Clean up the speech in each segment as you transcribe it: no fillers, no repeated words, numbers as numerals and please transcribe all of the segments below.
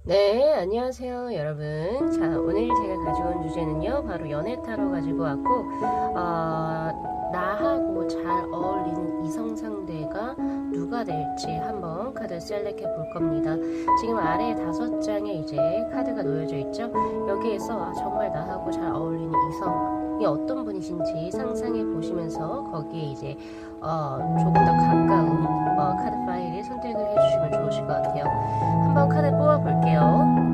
네, 안녕하세요, 여러분. 자, 오늘 제가 가져온 주제는요, 바로 연애 타로 가지고 왔고, 나하고 잘 어울리는 이성 상대가 누가 될지 한번 카드 셀렉해 볼 겁니다. 지금 아래에 5장의 이제 카드가 놓여져 있죠? 여기에서 정말 나하고 잘 어울리는 이성이 어떤 분이신지 상상해 보시면서 거기에 이제 조금 더 가까운 카드 파일을 선택을 해주시면 좋으실 것 같아요. 한번 카드 뽑아 볼게요.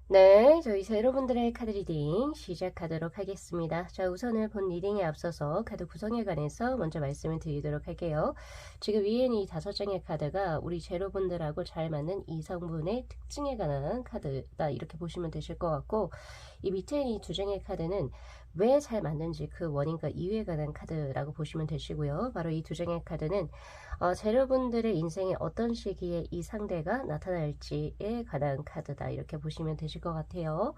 네, 저희 여러분들의 카드 리딩 시작하도록 하겠습니다. 자, 우선은 본 리딩에 앞서서 카드 구성에 관해서 먼저 말씀을 드리도록 할게요. 지금 위에는 이 5장의 카드가 우리 제로분들하고 잘 맞는 이성분의 특징에 관한 카드다 이렇게 보시면 되실 것 같고, 이 밑에 있는 이 2장의 카드는 왜 잘 맞는지 그 원인과 이유에 관한 카드라고 보시면 되시고요. 바로 이 2장의 카드는 재료분들의 인생에 어떤 시기에 이 상대가 나타날지에 관한 카드다 이렇게 보시면 되실 것 같아요.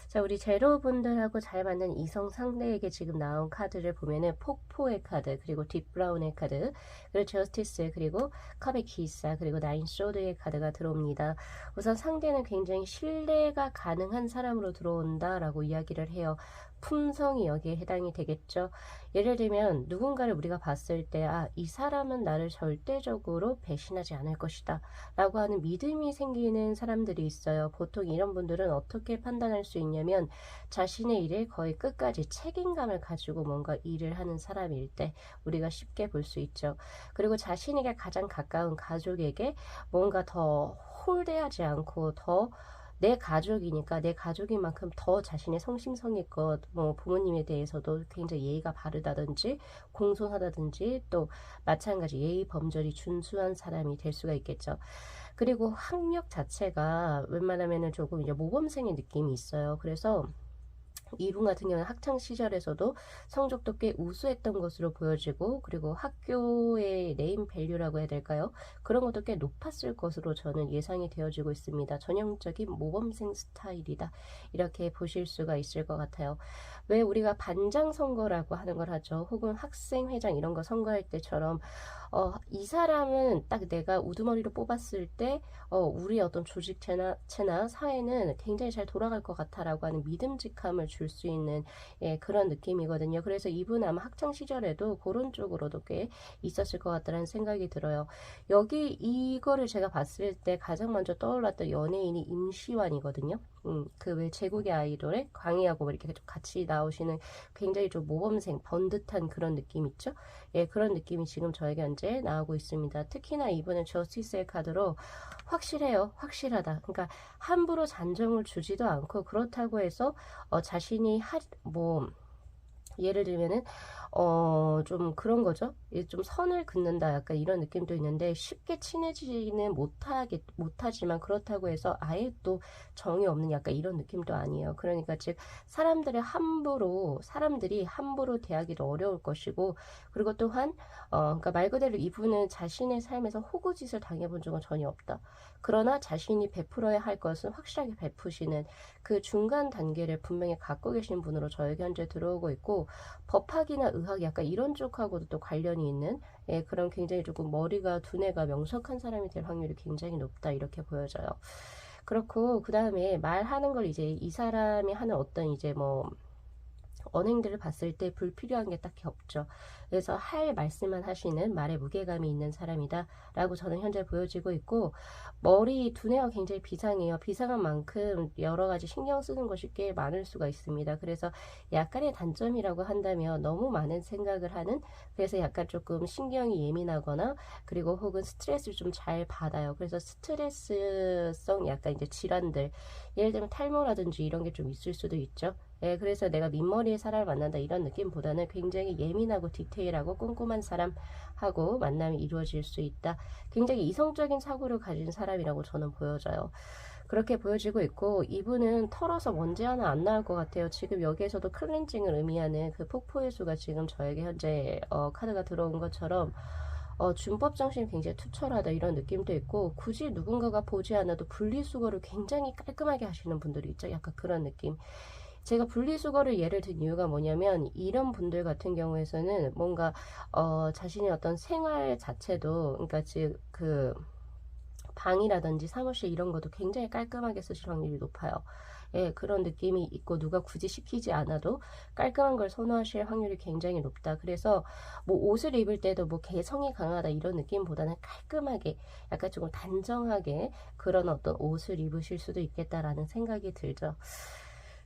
자, 우리 재료분들하고 잘 맞는 이성 상대에게 지금 나온 카드를 보면은 폭포의 카드, 그리고 딥브라운의 카드, 그리고 저스티스, 그리고 컵의 기사, 그리고 나인 소드의 카드가 들어옵니다. 우선 상대는 굉장히 신뢰가 가능한 사람으로 들어온다라고 이야기를 해요. 품성이 여기에 해당이 되겠죠. 예를 들면 누군가를 우리가 봤을 때 이 사람은 나를 절대적으로 배신하지 않을 것이다 라고 하는 믿음이 생기는 사람들이 있어요. 보통 이런 분들은 어떻게 판단할 수 있냐면 자신의 일에 거의 끝까지 책임감을 가지고 뭔가 일을 하는 사람일 때 우리가 쉽게 볼 수 있죠. 그리고 자신에게 가장 가까운 가족에게 뭔가 더 홀대하지 않고 더 내 가족이니까 내 가족인 만큼 더 자신의 성심성의껏 뭐 부모님에 대해서도 굉장히 예의가 바르다든지 공손하다든지 또 마찬가지 예의 범절이 준수한 사람이 될 수가 있겠죠. 그리고 학력 자체가 웬만하면은 조금 이제 모범생의 느낌이 있어요. 그래서 이분 같은 경우는 학창 시절에서도 성적도 꽤 우수했던 것으로 보여지고, 그리고 학교의 네임 밸류라고 해야 될까요? 그런 것도 꽤 높았을 것으로 저는 예상이 되어지고 있습니다. 전형적인 모범생 스타일이다 이렇게 보실 수가 있을 것 같아요. 왜 우리가 반장 선거라고 하는 걸 하죠? 혹은 학생회장 이런 거 선거할 때처럼 이 사람은 딱 내가 우두머리로 뽑았을 때 우리 어떤 조직체나 사회는 굉장히 잘 돌아갈 것 같아라고 하는 믿음직함을 줄 수 있는 그런 느낌이거든요. 그래서 이분 아마 학창 시절에도 그런 쪽으로도 꽤 있었을 것 같다는 생각이 들어요. 여기 이거를 제가 봤을 때 가장 먼저 떠올랐던 연예인이 임시완이거든요. 그 왜 제국의 아이돌에 광희하고 뭐 이렇게 좀 같이 나오시는 굉장히 좀 모범생 번듯한 그런 느낌 있죠? 예, 그런 느낌이 지금 저에게 현재 나오고 있습니다. 특히나 이분은 저스티스의 카드로 확실해요. 확실하다. 그러니까 함부로 잔정을 주지도 않고 그렇다고 해서 자신이 뭐 예를 들면은 좀 그런 거죠. 좀 선을 긋는다 약간 이런 느낌도 있는데 쉽게 친해지는 못하지만 그렇다고 해서 아예 또 정이 없는 약간 이런 느낌도 아니에요. 그러니까 즉 사람들이 함부로 대하기도 어려울 것이고 그리고 또한 그러니까 말 그대로 이분은 자신의 삶에서 호구짓을 당해본 적은 전혀 없다. 그러나 자신이 베풀어야 할 것은 확실하게 베푸시는 그 중간 단계를 분명히 갖고 계신 분으로 저에게 현재 들어오고 있고 법학이나 의학 약간 이런 쪽하고도 또 관련이 있는 그런 굉장히 조금 머리가 두뇌가 명석한 사람이 될 확률이 굉장히 높다 이렇게 보여져요. 그렇고 그 다음에 말하는 걸 이제 이 사람이 하는 어떤 이제 뭐 언행들을 봤을 때 불필요한 게 딱히 없죠. 그래서 할 말씀만 하시는 말에 무게감이 있는 사람이다 라고 저는 현재 보여지고 있고 머리 두뇌가 굉장히 비상해요. 비상한 만큼 여러 가지 신경 쓰는 것이 꽤 많을 수가 있습니다. 그래서 약간의 단점이라고 한다면 너무 많은 생각을 하는 그래서 약간 조금 신경이 예민하거나 그리고 혹은 스트레스를 좀 잘 받아요. 그래서 스트레스성 약간 이제 질환들 예를 들면 탈모라든지 이런 게 좀 있을 수도 있죠. 그래서 내가 민머리의 사람을 만난다 이런 느낌보다는 굉장히 예민하고 디테일하고 꼼꼼한 사람하고 만남이 이루어질 수 있다. 굉장히 이성적인 사고를 가진 사람이라고 저는 보여져요. 그렇게 보여지고 있고 이분은 털어서 먼지 하나 안 나올 것 같아요. 지금 여기에서도 클렌징을 의미하는 그 폭포의 수가 지금 저에게 현재 카드가 들어온 것처럼 준법 정신이 굉장히 투철하다 이런 느낌도 있고 굳이 누군가가 보지 않아도 분리수거를 굉장히 깔끔하게 하시는 분들이 있죠. 약간 그런 느낌. 제가 분리수거를 예를 든 이유가 뭐냐면 이런 분들 같은 경우에서는 뭔가 자신의 어떤 생활 자체도 그러니까 즉 그 방이라든지 사무실 이런 것도 굉장히 깔끔하게 쓰실 확률이 높아요. 그런 느낌이 있고 누가 굳이 시키지 않아도 깔끔한 걸 선호하실 확률이 굉장히 높다. 그래서 뭐 옷을 입을 때도 뭐 개성이 강하다 이런 느낌보다는 깔끔하게 약간 조금 단정하게 그런 어떤 옷을 입으실 수도 있겠다라는 생각이 들죠.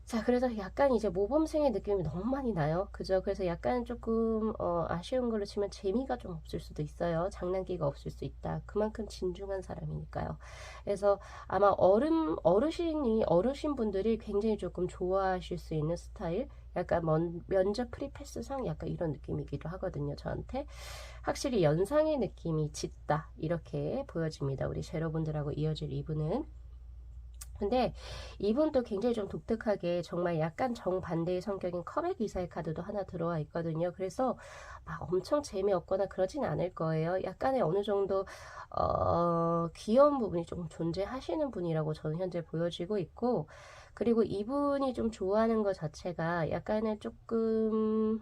자, 그래서 약간 이제 모범생의 느낌이 너무 많이 나요. 그죠? 그래서 약간 조금 아쉬운 걸로 치면 재미가 좀 없을 수도 있어요. 장난기가 없을 수 있다. 그만큼 진중한 사람이니까요. 그래서 아마 어르신분들이 굉장히 조금 좋아하실 수 있는 스타일, 약간 면접 프리패스상 약간 이런 느낌이기도 하거든요. 저한테 확실히 연상의 느낌이 짙다 이렇게 보여집니다. 우리 제로분들하고 이어질 이분은. 근데 이분도 굉장히 좀 독특하게 정말 약간 정반대의 성격인 컵의 기사의 카드도 하나 들어와 있거든요. 그래서 막 엄청 재미없거나 그러진 않을 거예요. 약간의 어느 정도 귀여운 부분이 조금 존재하시는 분이라고 저는 현재 보여지고 있고 그리고 이분이 좀 좋아하는 것 자체가 약간의 조금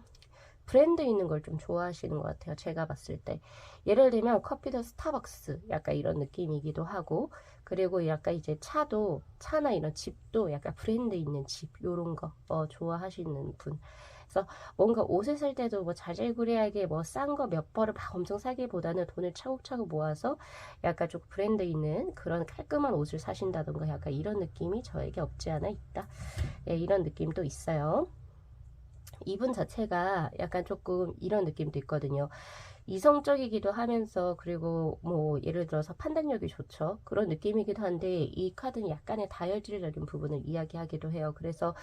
브랜드 있는 걸 좀 좋아하시는 것 같아요. 제가 봤을 때. 예를 들면 커피도 스타벅스 약간 이런 느낌이기도 하고 그리고 약간 이제 차나 이런 집도 약간 브랜드 있는 집 요런 거 좋아하시는 분. 그래서 뭔가 옷을 살 때도 뭐 자질구레하게 뭐 싼 거 몇 벌을 막 엄청 사기보다는 돈을 차곡차곡 모아서 약간 좀 브랜드 있는 그런 깔끔한 옷을 사신다던가 약간 이런 느낌이 저에게 없지 않아 있다. 이런 느낌도 있어요. 이분 자체가 약간 조금 이런 느낌도 있거든요. 이성적이기도 하면서 그리고 뭐 예를 들어서 판단력이 좋죠. 그런 느낌이기도 한데 이 카드는 약간의 다혈질적인 부분을 이야기하기도 해요. 그래서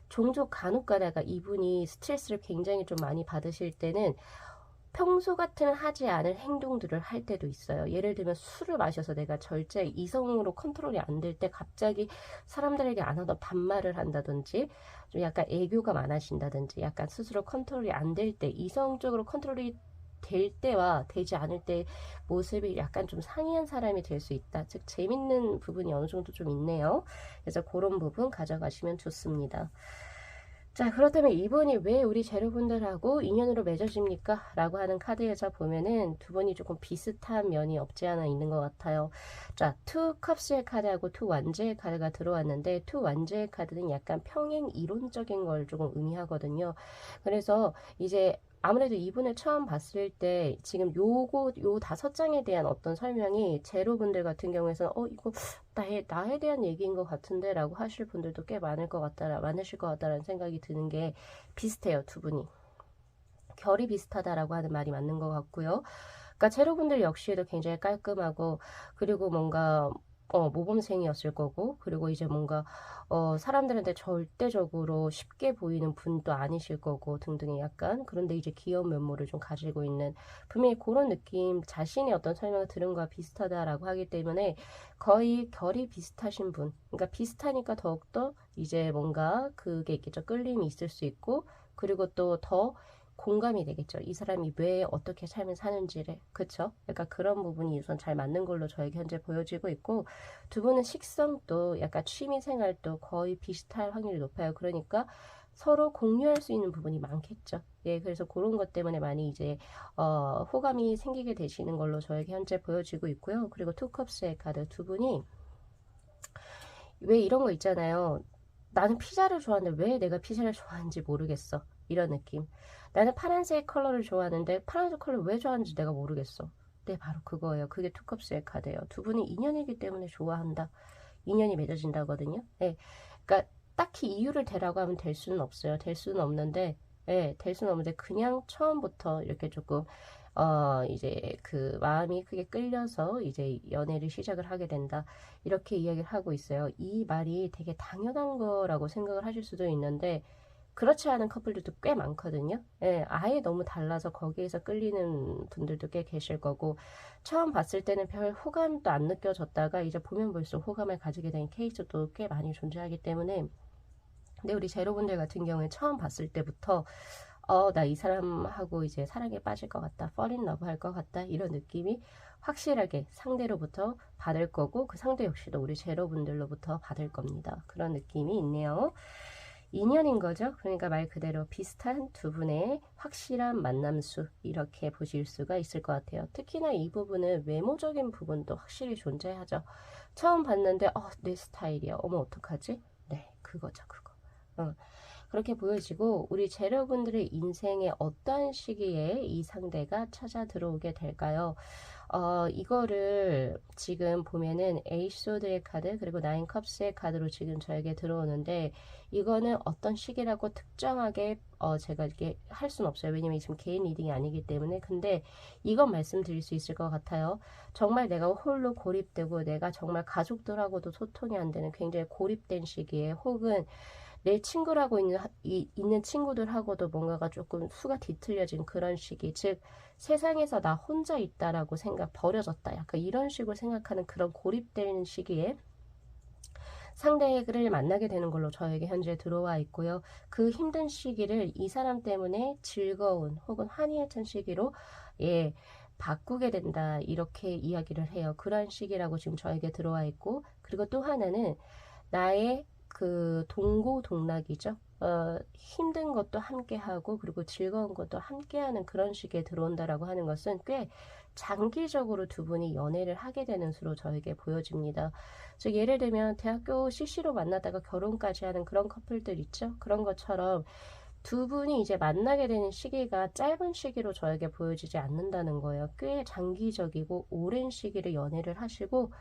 종종 간혹 가다가 이분이 스트레스를 굉장히 좀 많이 받으실 때는 평소 같으면 하지 않을 행동들을 할 때도 있어요. 예를 들면 술을 마셔서 내가 절제 이성으로 컨트롤이 안 될 때 갑자기 사람들에게 안 하던 반말을 한다든지 좀 약간 애교가 많아진다든지 약간 스스로 컨트롤이 안 될 때 이성적으로 컨트롤이 될 때와 되지 않을 때 모습이 약간 좀 상이한 사람이 될 수 있다. 즉 재밌는 부분이 어느 정도 좀 있네요. 그래서 그런 부분 가져가시면 좋습니다. 자, 그렇다면 이분이 왜 우리 재료분들하고 인연으로 맺어집니까? 라고 하는 카드에서 보면은 두 분이 조금 비슷한 면이 없지 않아 있는 것 같아요. 자, 투 컵스의 카드하고 투 완제의 카드가 들어왔는데 투 완제의 카드는 약간 평행 이론적인 걸 조금 의미하거든요. 그래서 이제 아무래도 이분을 처음 봤을 때 지금 요 5장에 대한 어떤 설명이 제로분들 같은 경우에는 이거 나에 대한 얘기인 것 같은데 라고 하실 분들도 꽤 많으실 것 같다라는 생각이 드는 게 비슷해요. 두 분이 결이 비슷하다라고 하는 말이 맞는 것 같고요. 그러니까 제로분들 역시도 굉장히 깔끔하고 그리고 뭔가 모범생이었을 거고, 그리고 이제 뭔가 사람들한테 절대적으로 쉽게 보이는 분도 아니실 거고 등등의 약간, 그런데 이제 귀여운 면모를 좀 가지고 있는, 분명히 그런 느낌, 자신의 어떤 설명을 들은 거와 비슷하다라고 하기 때문에 거의 결이 비슷하신 분, 그러니까 비슷하니까 더욱더 이제 뭔가 그게 있겠죠. 끌림이 있을 수 있고, 그리고 또 더 공감이 되겠죠. 이 사람이 왜 어떻게 삶을 사는지를. 그쵸? 약간 그런 부분이 우선 잘 맞는 걸로 저에게 현재 보여지고 있고, 두 분은 식성도 약간 취미 생활도 거의 비슷할 확률이 높아요. 그러니까 서로 공유할 수 있는 부분이 많겠죠. 예, 그래서 그런 것 때문에 많이 이제 호감이 생기게 되시는 걸로 저에게 현재 보여지고 있고요. 그리고 투컵스의 카드, 두 분이 왜 이런 거 있잖아요. 나는 피자를 좋아하는데 왜 내가 피자를 좋아하는지 모르겠어. 이런 느낌. 나는 파란색 컬러를 좋아하는데 파란색 컬러를 왜 좋아하는지 내가 모르겠어. 네, 바로 그거예요. 그게 투컵스의 카드예요. 두 분이 인연이기 때문에 좋아한다. 인연이 맺어진다거든요. 네. 그러니까 딱히 이유를 대라고 하면 될 수는 없어요. 될 수는 없는데, 예, 될 수는 없는데 그냥 처음부터 이렇게 조금 이제 그 마음이 크게 끌려서 이제 연애를 시작을 하게 된다. 이렇게 이야기를 하고 있어요. 이 말이 되게 당연한 거라고 생각을 하실 수도 있는데 그렇지 않은 커플들도 꽤 많거든요. 예, 아예 너무 달라서 거기에서 끌리는 분들도 꽤 계실 거고, 처음 봤을 때는 별 호감도 안 느껴졌다가 이제 보면 볼수록 호감을 가지게 된 케이스도 꽤 많이 존재하기 때문에, 근데 우리 제로분들 같은 경우에 처음 봤을 때부터 나 이 사람하고 이제 사랑에 빠질 것 같다, fall in love 할 것 같다, 이런 느낌이 확실하게 상대로부터 받을 거고, 그 상대 역시도 우리 제로분들로부터 받을 겁니다. 그런 느낌이 있네요. 인연인 거죠. 그러니까 말 그대로 비슷한 두 분의 확실한 만남수, 이렇게 보실 수가 있을 것 같아요. 특히나 이 부분은 외모적인 부분도 확실히 존재하죠. 처음 봤는데 내 스타일이야. 어머 어떡하지? 네, 그거죠, 그거. 그렇게 보여지고, 우리 재료분들의 인생에 어떤 시기에 이 상대가 찾아 들어오게 될까요? 이거를 지금 보면은 에이소드의 카드 그리고 나인 컵스의 카드로 지금 저에게 들어오는데, 이거는 어떤 시기라고 특정하게 제가 이렇게 할 수는 없어요. 왜냐면 지금 개인 리딩이 아니기 때문에. 근데 이건 말씀드릴 수 있을 것 같아요. 정말 내가 홀로 고립되고 내가 정말 가족들하고도 소통이 안 되는 굉장히 고립된 시기에, 혹은 내 친구라고 있는 친구들하고도 뭔가가 조금 수가 뒤틀려진 그런 시기, 즉 세상에서 나 혼자 있다라고 생각, 버려졌다, 약간 이런 식으로 생각하는 그런 고립되는 시기에 상대를 만나게 되는 걸로 저에게 현재 들어와 있고요. 그 힘든 시기를 이 사람 때문에 즐거운 혹은 환희에 찬 시기로, 예, 바꾸게 된다, 이렇게 이야기를 해요. 그런 시기라고 지금 저에게 들어와 있고, 그리고 또 하나는 나의 그 동고동락이죠. 힘든 것도 함께하고 그리고 즐거운 것도 함께하는 그런 식에 들어온다라고 하는 것은 꽤 장기적으로 두 분이 연애를 하게 되는 수로 저에게 보여집니다. 즉 예를 들면 대학교 CC로 만나다가 결혼까지 하는 그런 커플들 있죠. 그런 것처럼 두 분이 이제 만나게 되는 시기가 짧은 시기로 저에게 보여지지 않는다는 거예요. 꽤 장기적이고 오랜 시기를 연애를 하시고,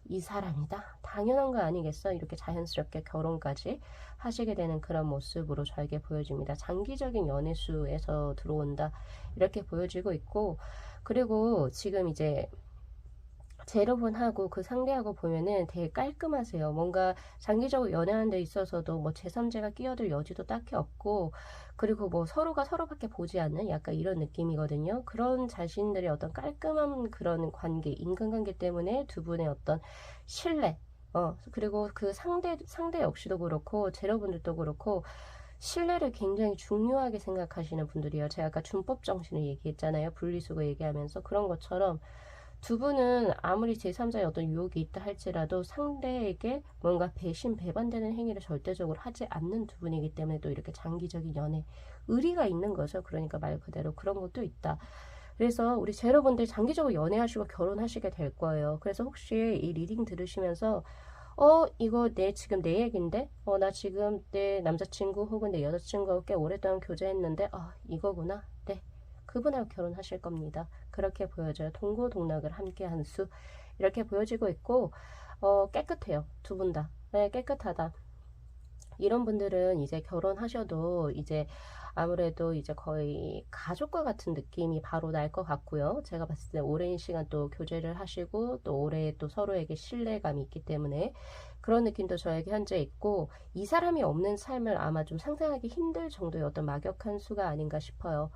이 사람이다, 당연한 거 아니겠어, 이렇게 자연스럽게 결혼까지 하시게 되는 그런 모습으로 저에게 보여집니다. 장기적인 연애수에서 들어온다, 이렇게 보여지고 있고, 그리고 지금 이제 제로분하고 그 상대하고 보면은 되게 깔끔하세요. 뭔가 장기적으로 연애하는 데 있어서도 뭐 제3자가 끼어들 여지도 딱히 없고, 그리고 뭐 서로가 서로밖에 보지 않는 약간 이런 느낌이거든요. 그런 자신들의 어떤 깔끔한 그런 관계, 인간관계 때문에 두 분의 어떤 신뢰, 그리고 그 상대 역시도 그렇고, 제로분들도 그렇고, 신뢰를 굉장히 중요하게 생각하시는 분들이에요. 제가 아까 준법 정신을 얘기했잖아요. 분리수거 얘기하면서. 그런 것처럼 두 분은 아무리 제3자의 어떤 유혹이 있다 할지라도 상대에게 뭔가 배신, 배반되는 행위를 절대적으로 하지 않는 두 분이기 때문에 또 이렇게 장기적인 연애, 의리가 있는 거죠. 그러니까 말 그대로 그런 것도 있다. 그래서 우리 제로분들 장기적으로 연애하시고 결혼하시게 될 거예요. 그래서 혹시 이 리딩 들으시면서 이거 지금 내 얘긴데? 나 지금 내 남자친구 혹은 내 여자친구하고 꽤 오랫동안 교제했는데, 이거구나. 네. 그분하고 결혼하실 겁니다. 그렇게 보여져요. 동고동락을 함께 한 수. 이렇게 보여지고 있고, 깨끗해요. 두 분 다. 네, 깨끗하다. 이런 분들은 이제 결혼하셔도 이제 아무래도 이제 거의 가족과 같은 느낌이 바로 날 것 같고요. 제가 봤을 때 오랜 시간 또 교제를 하시고 또 오래 또 서로에게 신뢰감이 있기 때문에 그런 느낌도 저에게 현재 있고, 이 사람이 없는 삶을 아마 좀 상상하기 힘들 정도의 어떤 막역한 수가 아닌가 싶어요.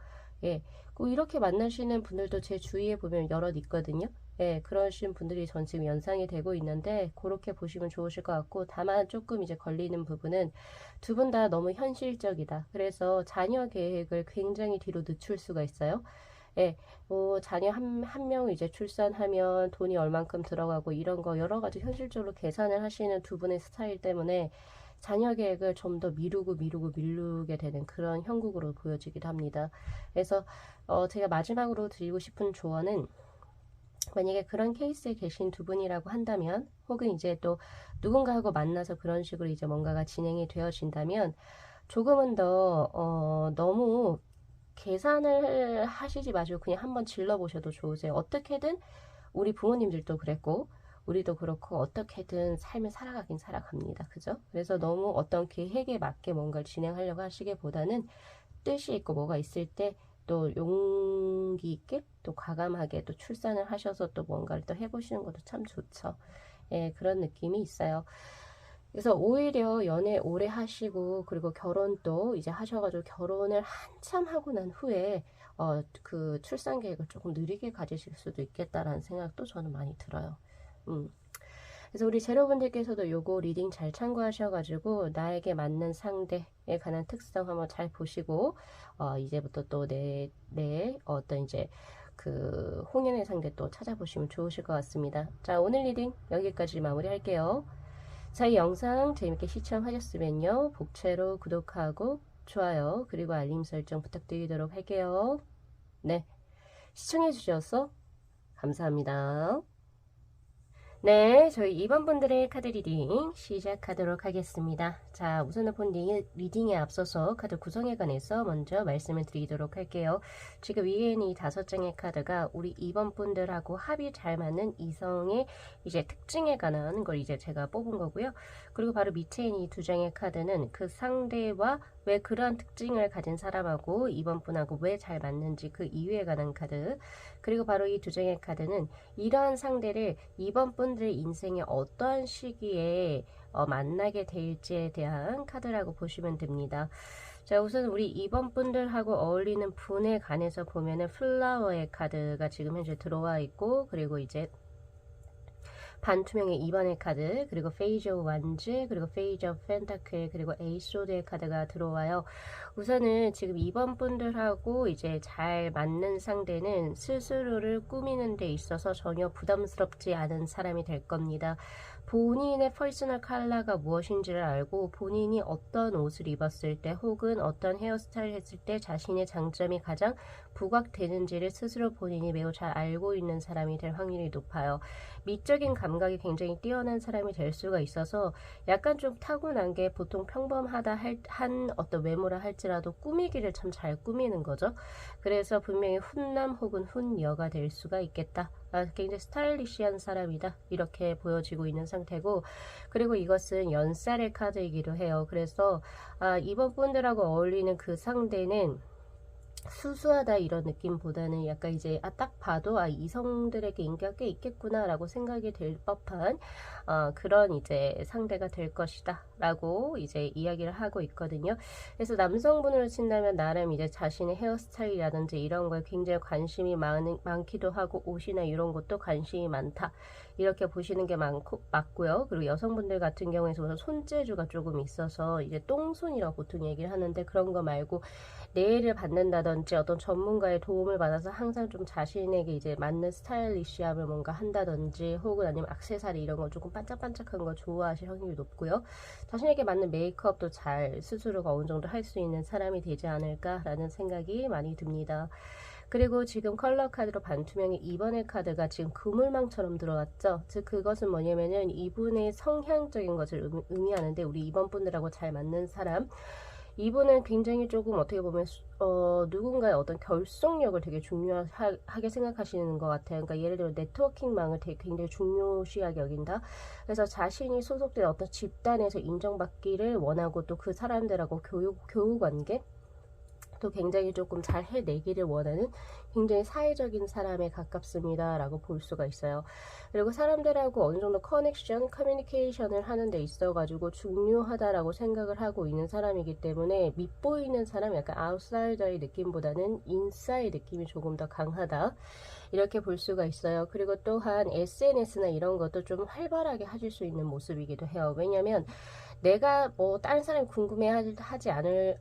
예. 이렇게 만나시는 분들도 제 주위에 보면 여럿 있거든요. 예, 그러신 분들이 전 지금 연상이 되고 있는데, 그렇게 보시면 좋으실 것 같고, 다만 조금 이제 걸리는 부분은 두 분 다 너무 현실적이다. 그래서 자녀 계획을 굉장히 뒤로 늦출 수가 있어요. 예, 자녀 한 명 이제 출산하면 돈이 얼만큼 들어가고 이런 거 여러 가지 현실적으로 계산을 하시는 두 분의 스타일 때문에 자녀 계획을 좀 더 미루게 되는 그런 형국으로 보여지기도 합니다. 그래서 제가 마지막으로 드리고 싶은 조언은, 만약에 그런 케이스에 계신 두 분이라고 한다면, 혹은 이제 또 누군가하고 만나서 그런 식으로 이제 뭔가가 진행이 되어진다면, 조금은 더 너무 계산을 하시지 마시고 그냥 한번 질러보셔도 좋으세요. 어떻게든 우리 부모님들도 그랬고 우리도 그렇고 어떻게든 삶을 살아가긴 살아갑니다. 그죠? 그래서 너무 어떤 계획에 맞게 뭔가를 진행하려고 하시기보다는 뜻이 있고 뭐가 있을 때 또 용기 있게 또 과감하게 또 출산을 하셔서 또 뭔가를 또 해보시는 것도 참 좋죠. 예, 그런 느낌이 있어요. 그래서 오히려 연애 오래 하시고 그리고 결혼도 이제 하셔가지고 결혼을 한참 하고 난 후에 그 출산 계획을 조금 느리게 가지실 수도 있겠다라는 생각도 저는 많이 들어요. 그래서 우리 제로분들께서도 요거 리딩 잘 참고하셔가지고 나에게 맞는 상대에 관한 특성 한번 잘 보시고 이제부터 또 내 어떤 이제 그 홍연의 상대 또 찾아보시면 좋으실 것 같습니다. 자, 오늘 리딩 여기까지 마무리할게요. 자, 이 영상 재밌게 시청하셨으면요, 복채로 구독하고 좋아요 그리고 알림 설정 부탁드리도록 할게요. 네, 시청해주셔서 감사합니다. 네, 저희 2번 분들의 카드 리딩 시작하도록 하겠습니다. 자, 우선은 본 리딩에 앞서서 카드 구성에 관해서 먼저 말씀을 드리도록 할게요. 지금 위에는 이 5장의 카드가 우리 2번 분들하고 합이 잘 맞는 이성의 이제 특징에 관한 걸 이제 제가 뽑은 거고요. 그리고 바로 밑에 있는 이 2장의 카드는 그 상대와 왜 그러한 특징을 가진 사람하고 2번 분하고 왜 잘 맞는지 그 이유에 관한 카드, 그리고 바로 이 2장의 카드는 이러한 상대를 2번 분들의 인생의 어떠한 시기에 만나게 될지에 대한 카드라고 보시면 됩니다. 자, 우선 우리 2번 분들하고 어울리는 분에 관해서 보면은 플라워의 카드가 지금 현재 들어와 있고, 그리고 이제 반투명의 2번의 카드, 그리고 페이지 오브 완즈, 그리고 페이지 오브 펜타클, 그리고 에이소드의 카드가 들어와요. 우선은 지금 2번 분들하고 이제 잘 맞는 상대는 스스로를 꾸미는 데 있어서 전혀 부담스럽지 않은 사람이 될 겁니다. 본인의 퍼스널 컬러가 무엇인지를 알고 본인이 어떤 옷을 입었을 때 혹은 어떤 헤어스타일을 했을 때 자신의 장점이 가장 부각되는지를 스스로 본인이 매우 잘 알고 있는 사람이 될 확률이 높아요. 미적인 감각이 굉장히 뛰어난 사람이 될 수가 있어서 약간 좀 타고난 게, 보통 평범하다 한 어떤 외모라 할지라도 꾸미기를 참 잘 꾸미는 거죠. 그래서 분명히 훈남 혹은 훈여가 될 수가 있겠다. 굉장히 스타일리시한 사람이다, 이렇게 보여지고 있는 상태고, 그리고 이것은 연살의 카드이기도 해요. 그래서 이번 분들하고 어울리는 그 상대는 수수하다 이런 느낌보다는 약간 이제 딱 봐도 이성들에게 인기가 꽤 있겠구나 라고 생각이 될 법한 그런 이제 상대가 될 것이다 라고 이제 이야기를 하고 있거든요. 그래서 남성분으로 친다면 나름 이제 자신의 헤어스타일이라든지 이런 거에 굉장히 관심이 많기도 하고, 옷이나 이런 것도 관심이 많다, 이렇게 보시는 게 맞고요. 그리고 여성분들 같은 경우에는 손재주가 조금 있어서 이제 똥손이라고 보통 얘기를 하는데, 그런 거 말고 내일을 받는다든지 어떤 전문가의 도움을 받아서 항상 좀 자신에게 이제 맞는 스타일리시함을 뭔가 한다든지, 혹은 아니면 액세서리 이런 거 조금 반짝반짝한 거 좋아하실 확률이 높고요. 자신에게 맞는 메이크업도 잘 스스로가 어느 정도 할 수 있는 사람이 되지 않을까라는 생각이 많이 듭니다. 그리고 지금 컬러 카드로 반투명의 2번의 카드가 지금 그물망처럼 들어왔죠. 즉 그것은 뭐냐면은 이분의 성향적인 것을 의미하는데, 우리 2번 분들하고 잘 맞는 사람, 이분은 굉장히 조금 어떻게 보면 누군가의 어떤 결속력을 되게 중요하게 생각하시는 것 같아요. 그러니까 예를 들어 네트워킹망을 되게 굉장히 중요시하게 여긴다. 그래서 자신이 소속된 어떤 집단에서 인정받기를 원하고 또 그 사람들하고 교우 관계 또 굉장히 조금 잘 해내기를 원하는 굉장히 사회적인 사람에 가깝습니다 라고 볼 수가 있어요. 그리고 사람들하고 어느 정도 커넥션, 커뮤니케이션을 하는 데 있어 가지고 중요하다라고 생각을 하고 있는 사람이기 때문에 밉보이는 사람, 약간 아웃사이더의 느낌보다는 인사의 느낌이 조금 더 강하다 이렇게 볼 수가 있어요. 그리고 또한 SNS나 이런 것도 좀 활발하게 하실 수 있는 모습이기도 해요. 왜냐면 내가 뭐 다른 사람이 궁금해하지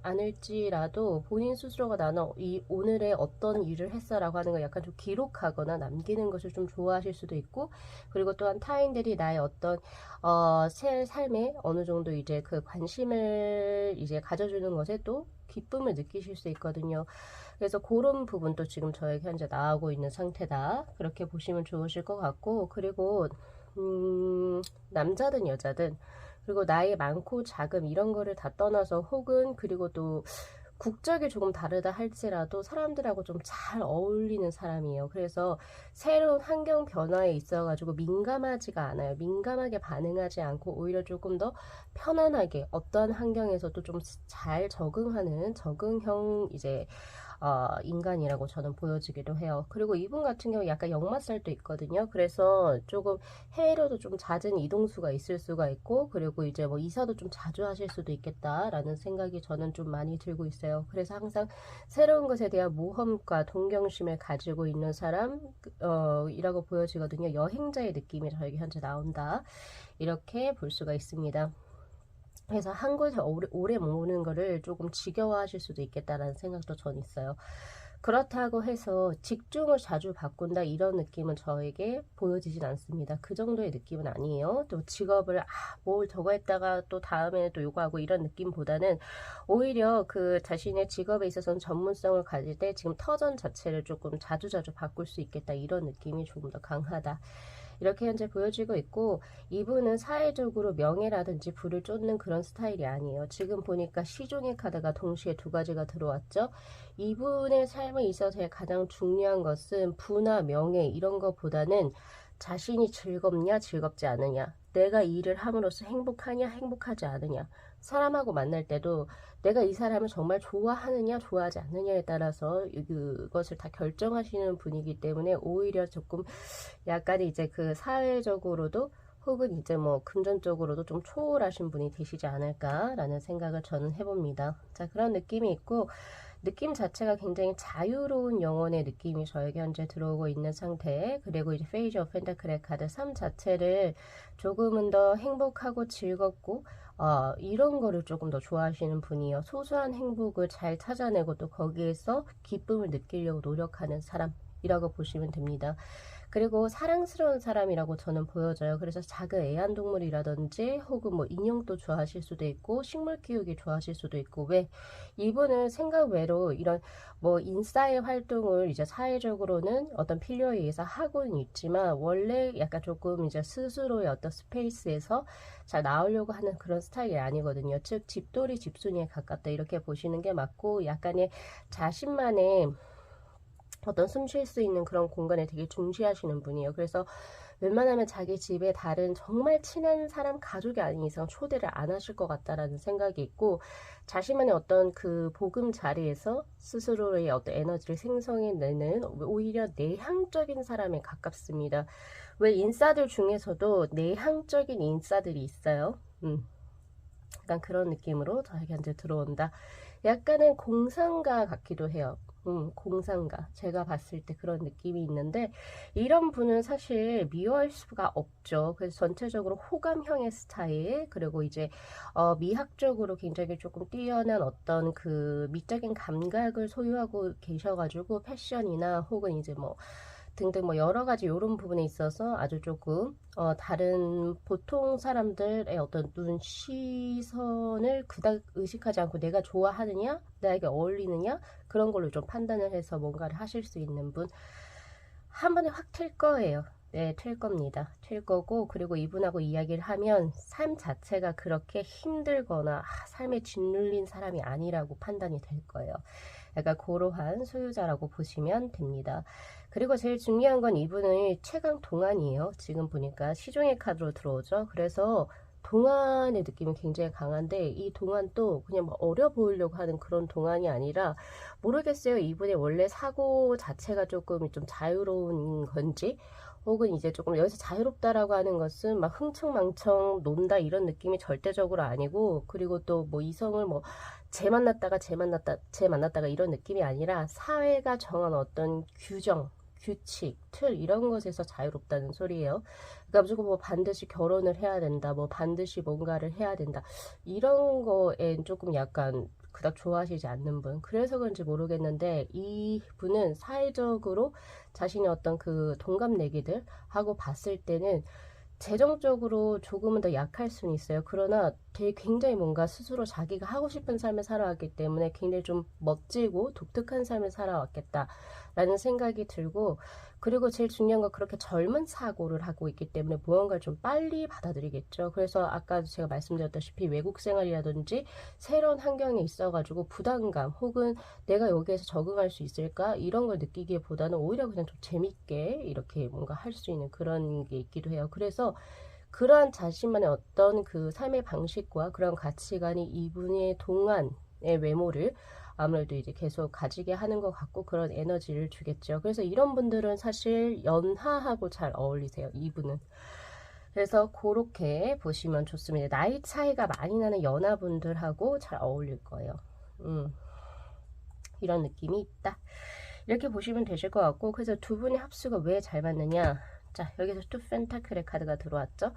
않을지라도 본인 스스로가 나는 이 오늘의 어떤 일을 했어라고 하는 걸 약간 좀 기록하거나 남기는 것을 좀 좋아하실 수도 있고, 그리고 또한 타인들이 나의 어떤 삶에 어느 정도 이제 그 관심을 이제 가져주는 것에 또 기쁨을 느끼실 수 있거든요. 그래서 그런 부분도 지금 저에게 현재 나오고 있는 상태다. 그렇게 보시면 좋으실 것 같고, 그리고 남자든 여자든 그리고 나이 많고 작음 이런 거를 다 떠나서 혹은 그리고 또 국적이 조금 다르다 할지라도 사람들하고 좀 잘 어울리는 사람이에요. 그래서 새로운 환경 변화에 있어가지고 민감하지가 않아요. 민감하게 반응하지 않고 오히려 조금 더 편안하게 어떠한 환경에서도 좀 잘 적응하는 적응형 이제 인간이라고 저는 보여지기도 해요. 그리고 이분 같은 경우 약간 역마살도 있거든요. 그래서 조금 해외로도 좀 잦은 이동수가 있을 수가 있고, 그리고 이제 뭐 이사도 좀 자주 하실 수도 있겠다라는 생각이 저는 좀 많이 들고 있어요. 그래서 항상 새로운 것에 대한 모험과 동경심을 가지고 있는 사람, 이라고 보여지거든요. 여행자의 느낌이 저에게 현재 나온다. 이렇게 볼 수가 있습니다. 그래서 한 곳에 오래 머무는 거를 조금 지겨워하실 수도 있겠다라는 생각도 전 있어요. 그렇다고 해서 직종을 자주 바꾼다 이런 느낌은 저에게 보여지진 않습니다. 그 정도의 느낌은 아니에요. 또 직업을 뭘 저거 했다가 또 다음에 또 요거 하고 이런 느낌보다는 오히려 그 자신의 직업에 있어서는 전문성을 가질 때 지금 터전 자체를 조금 자주자주 바꿀 수 있겠다 이런 느낌이 조금 더 강하다. 이렇게 현재 보여지고 있고, 이분은 사회적으로 명예라든지 부를 쫓는 그런 스타일이 아니에요. 지금 보니까 시종의 카드가 동시에 두 가지가 들어왔죠. 이분의 삶에 있어서의 가장 중요한 것은 부나 명예 이런 것보다는 자신이 즐겁냐 즐겁지 않으냐, 내가 일을 함으로써 행복하냐 행복하지 않으냐, 사람하고 만날 때도 내가 이 사람을 정말 좋아하느냐 좋아하지 않느냐에 따라서 그것을 다 결정하시는 분이기 때문에 오히려 조금 약간 이제 그 사회적으로도 혹은 이제 뭐 금전적으로도 좀 초월하신 분이 되시지 않을까라는 생각을 저는 해봅니다. 자, 그런 느낌이 있고, 느낌 자체가 굉장히 자유로운 영혼의 느낌이 저에게 현재 들어오고 있는 상태. 그리고 이제 페이지 오브 펜타클의 카드 3 자체를 조금은 더 행복하고 즐겁고 이런 거를 조금 더 좋아하시는 분이에요. 소소한 행복을 잘 찾아내고 또 거기에서 기쁨을 느끼려고 노력하는 사람이라고 보시면 됩니다. 그리고 사랑스러운 사람이라고 저는 보여져요. 그래서 작은 애완동물이라든지 혹은 뭐 인형도 좋아하실 수도 있고 식물 키우기 좋아하실 수도 있고, 왜 이분은 생각 외로 이런 뭐 인싸의 활동을 이제 사회적으로는 어떤 필요에 의해서 하고는 있지만 원래 약간 조금 이제 스스로의 어떤 스페이스에서 잘 나오려고 하는 그런 스타일이 아니거든요. 즉 집돌이 집순이에 가깝다 이렇게 보시는 게 맞고, 약간의 자신만의 어떤 숨 쉴 수 있는 그런 공간에 되게 중시하시는 분이에요. 그래서 웬만하면 자기 집에 다른 정말 친한 사람, 가족이 아닌 이상 초대를 안 하실 것 같다라는 생각이 있고, 자신만의 어떤 그 복음 자리에서 스스로의 어떤 에너지를 생성해내는 오히려 내향적인 사람에 가깝습니다. 왜 인싸들 중에서도 내향적인 인싸들이 있어요. 약간 그런 느낌으로 저에게 현재 들어온다. 약간은 공상가 같기도 해요. 공상가. 제가 봤을 때 그런 느낌이 있는데, 이런 분은 사실 미워할 수가 없죠. 그래서 전체적으로 호감형의 스타일, 그리고 이제 미학적으로 굉장히 조금 뛰어난 어떤 그 미적인 감각을 소유하고 계셔가지고 패션이나 혹은 이제 뭐 등등 뭐 여러 가지 이런 부분에 있어서 아주 조금 다른 보통 사람들의 어떤 눈 시선을 그닥 의식하지 않고 내가 좋아하느냐 나에게 어울리느냐 그런 걸로 좀 판단을 해서 뭔가를 하실 수 있는 분, 한 번에 확 튈 거예요. 네, 튈 겁니다. 튈 거고, 그리고 이분하고 이야기를 하면 삶 자체가 그렇게 힘들거나 삶에 짓눌린 사람이 아니라고 판단이 될 거예요. 약간 고루한 소유자라고 보시면 됩니다. 그리고 제일 중요한 건 이분의 최강 동안이에요. 지금 보니까 시종의 카드로 들어오죠. 그래서 동안의 느낌이 굉장히 강한데 이 동안도 그냥 막 어려 보이려고 하는 그런 동안이 아니라 모르겠어요. 이분의 원래 사고 자체가 조금 좀 자유로운 건지 혹은 이제 조금 여기서 자유롭다라고 하는 것은 막 흥청망청 논다 이런 느낌이 절대적으로 아니고 그리고 또 뭐 이성을 뭐 쟤 만났다가 이런 느낌이 아니라 사회가 정한 어떤 규정 규칙, 틀 이런 것에서 자유롭다는 소리예요. 그러니까 무조건 뭐 반드시 결혼을 해야 된다, 뭐 반드시 뭔가를 해야 된다 이런 거엔 조금 약간 그닥 좋아하시지 않는 분. 그래서 그런지 모르겠는데 이 분은 사회적으로 자신의 어떤 그 동갑내기들 하고 봤을 때는 재정적으로 조금은 더 약할 수는 있어요. 그러나 되게 굉장히 뭔가 스스로 자기가 하고 싶은 삶을 살아왔기 때문에 굉장히 좀 멋지고 독특한 삶을 살아왔겠다라는 생각이 들고 그리고 제일 중요한 건 그렇게 젊은 사고를 하고 있기 때문에 무언가를 좀 빨리 받아들이겠죠. 그래서 아까 제가 말씀드렸다시피 외국 생활이라든지 새로운 환경에 있어가지고 부담감 혹은 내가 여기에서 적응할 수 있을까 이런 걸 느끼기보다는 오히려 그냥 좀 재밌게 이렇게 뭔가 할 수 있는 그런 게 있기도 해요. 그래서 그러한 자신만의 어떤 그 삶의 방식과 그런 가치관이 이분의 동안의 외모를 아무래도 이제 계속 가지게 하는 것 같고 그런 에너지를 주겠죠. 그래서 이런 분들은 사실 연하하고 잘 어울리세요. 이분은. 그래서 그렇게 보시면 좋습니다. 나이 차이가 많이 나는 연하분들하고 잘 어울릴 거예요. 이런 느낌이 있다. 이렇게 보시면 되실 것 같고 그래서 두 분의 합수가 왜 잘 맞느냐. 자, 여기서 또 펜타클의 카드가 들어왔죠.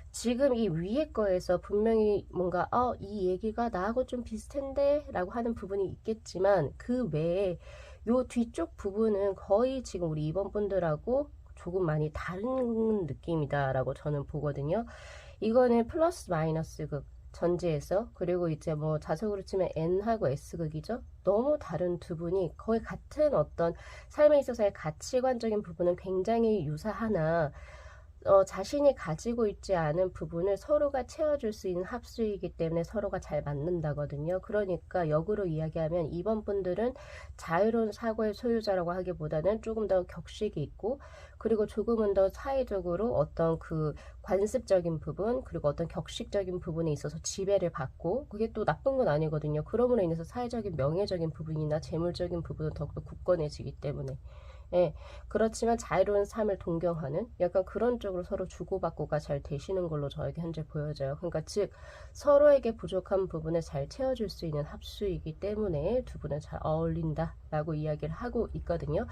지금 이 위에 거에서 분명히 뭔가 이 얘기가 나하고 좀 비슷한데 라고 하는 부분이 있겠지만 그 외에 요 뒤쪽 부분은 거의 지금 우리 2번 분들하고 조금 많이 다른 느낌이다 라고 저는 보거든요. 이거는 플러스 마이너스 극 전제에서 그리고 이제 뭐 자석으로 치면 N하고 S극이죠. 너무 다른 두 분이 거의 같은 어떤 삶에 있어서의 가치관적인 부분은 굉장히 유사하나 자신이 가지고 있지 않은 부분을 서로가 채워줄 수 있는 합수이기 때문에 서로가 잘 맞는다거든요. 그러니까 역으로 이야기하면 이번 분들은 자유로운 사고의 소유자라고 하기보다는 조금 더 격식이 있고 그리고 조금은 더 사회적으로 어떤 그 관습적인 부분 그리고 어떤 격식적인 부분에 있어서 지배를 받고 그게 또 나쁜 건 아니거든요. 그러므로 인해서 사회적인 명예적인 부분이나 재물적인 부분은 더욱더 굳건해지기 때문에 예, 그렇지만 자유로운 삶을 동경하는 약간 그런 쪽으로 서로 주고받고가 잘 되시는 걸로 저에게 현재 보여져요. 그러니까 즉 서로에게 부족한 부분을 잘 채워줄 수 있는 합수이기 때문에 두 분은 잘 어울린다라고 이야기를 하고 있거든요.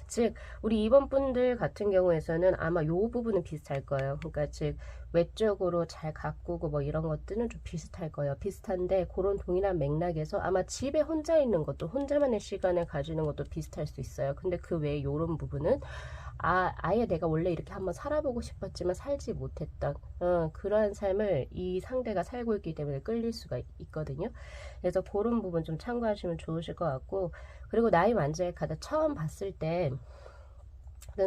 즉 우리 이번 분들 같은 경우에서는 아마 요 부분은 비슷할 거예요. 그러니까 즉 외적으로 잘 가꾸고 뭐 이런 것들은 좀 비슷할 거예요. 비슷한데 그런 동일한 맥락에서 아마 집에 혼자 있는 것도 혼자만의 시간을 가지는 것도 비슷할 수 있어요. 근데 그 외에 요런 부분은 아예 내가 원래 이렇게 한번 살아보고 싶었지만 살지 못했던 그러한 삶을 이 상대가 살고 있기 때문에 끌릴 수가 있거든요. 그래서 그런 부분 좀 참고하시면 좋으실 것 같고 그리고 나이 만재의 카드 처음 봤을 때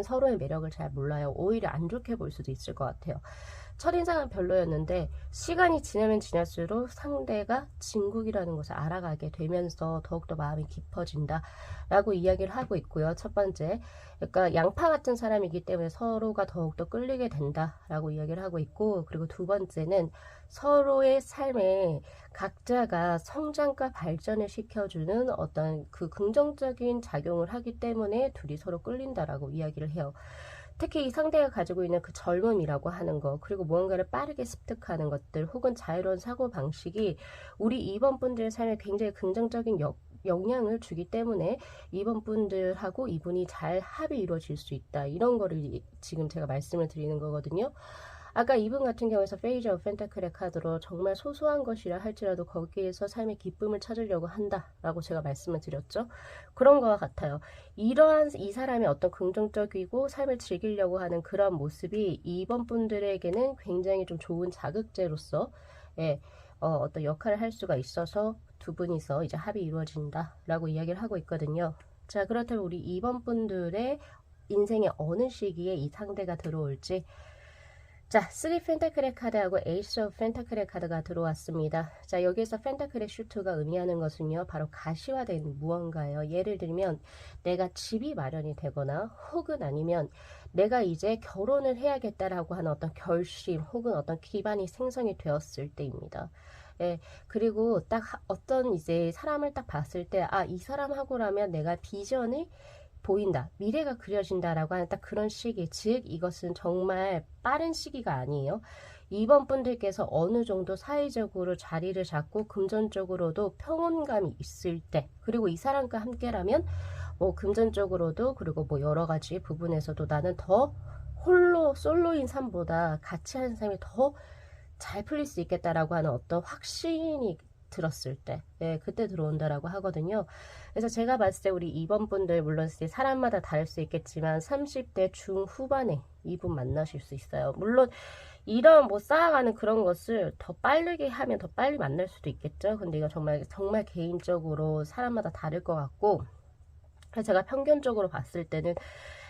서로의 매력을 잘 몰라요. 오히려 안 좋게 볼 수도 있을 것 같아요. 첫인상은 별로였는데 시간이 지나면 지날수록 상대가 진국이라는 것을 알아가게 되면서 더욱더 마음이 깊어진다 라고 이야기를 하고 있고요. 첫 번째, 그러니까 양파 같은 사람이기 때문에 서로가 더욱더 끌리게 된다 라고 이야기를 하고 있고 그리고 두 번째는 서로의 삶에 각자가 성장과 발전을 시켜주는 어떤 그 긍정적인 작용을 하기 때문에 둘이 서로 끌린다라고 이야기를 해요. 특히 이 상대가 가지고 있는 그 젊음이라고 하는 거 그리고 무언가를 빠르게 습득하는 것들 혹은 자유로운 사고방식이 우리 2번 분들의 삶에 굉장히 긍정적인 영향을 주기 때문에 2번 분들하고 이분이 잘 합이 이루어질 수 있다. 이런 거를 지금 제가 말씀을 드리는 거거든요. 아까 이분 같은 경우에서 페이지 오브 펜타클의 카드로 정말 소소한 것이라 할지라도 거기에서 삶의 기쁨을 찾으려고 한다라고 제가 말씀을 드렸죠. 그런 거와 같아요. 이러한 이 사람의 어떤 긍정적이고 삶을 즐기려고 하는 그런 모습이 2번 분들에게는 굉장히 좀 좋은 자극제로서 예, 어떤 역할을 할 수가 있어서 두 분이서 이제 합이 이루어진다라고 이야기를 하고 있거든요. 자, 그렇다면 우리 2번 분들의 인생의 어느 시기에 이 상대가 들어올지. 자, 3 펜타클의 카드하고 에이스 오브 펜타클의 카드가 들어왔습니다. 자, 여기에서 펜타클의 슈트가 의미하는 것은요, 바로 가시화된 무언가예요. 예를 들면 내가 집이 마련이 되거나 혹은 아니면 내가 이제 결혼을 해야겠다라고 하는 어떤 결심 혹은 어떤 기반이 생성이 되었을 때입니다. 예, 그리고 딱 어떤 이제 사람을 딱 봤을 때, 아, 이 사람하고라면 내가 비전이 보인다, 미래가 그려진다라고 하는 딱 그런 시기, 즉 이것은 정말 빠른 시기가 아니에요. 이번 분들께서 어느 정도 사회적으로 자리를 잡고 금전적으로도 평온감이 있을 때, 그리고 이 사람과 함께라면 뭐 금전적으로도 그리고 뭐 여러 가지 부분에서도 나는 더 홀로 솔로인 삶보다 같이 하는 삶이 더 잘 풀릴 수 있겠다라고 하는 어떤 확신이 들었을 때, 네, 그때 들어온다라고 하거든요. 그래서 제가 봤을 때 우리 이번 분들, 물론 사람마다 다를 수 있겠지만 30대 중후반에 이분 만나실 수 있어요. 물론 이런 뭐 쌓아가는 그런 것을 더 빠르게 하면 더 빨리 만날 수도 있겠죠. 근데 이거 정말 개인적으로 사람마다 다를 것 같고, 그래서 제가 평균적으로 봤을 때는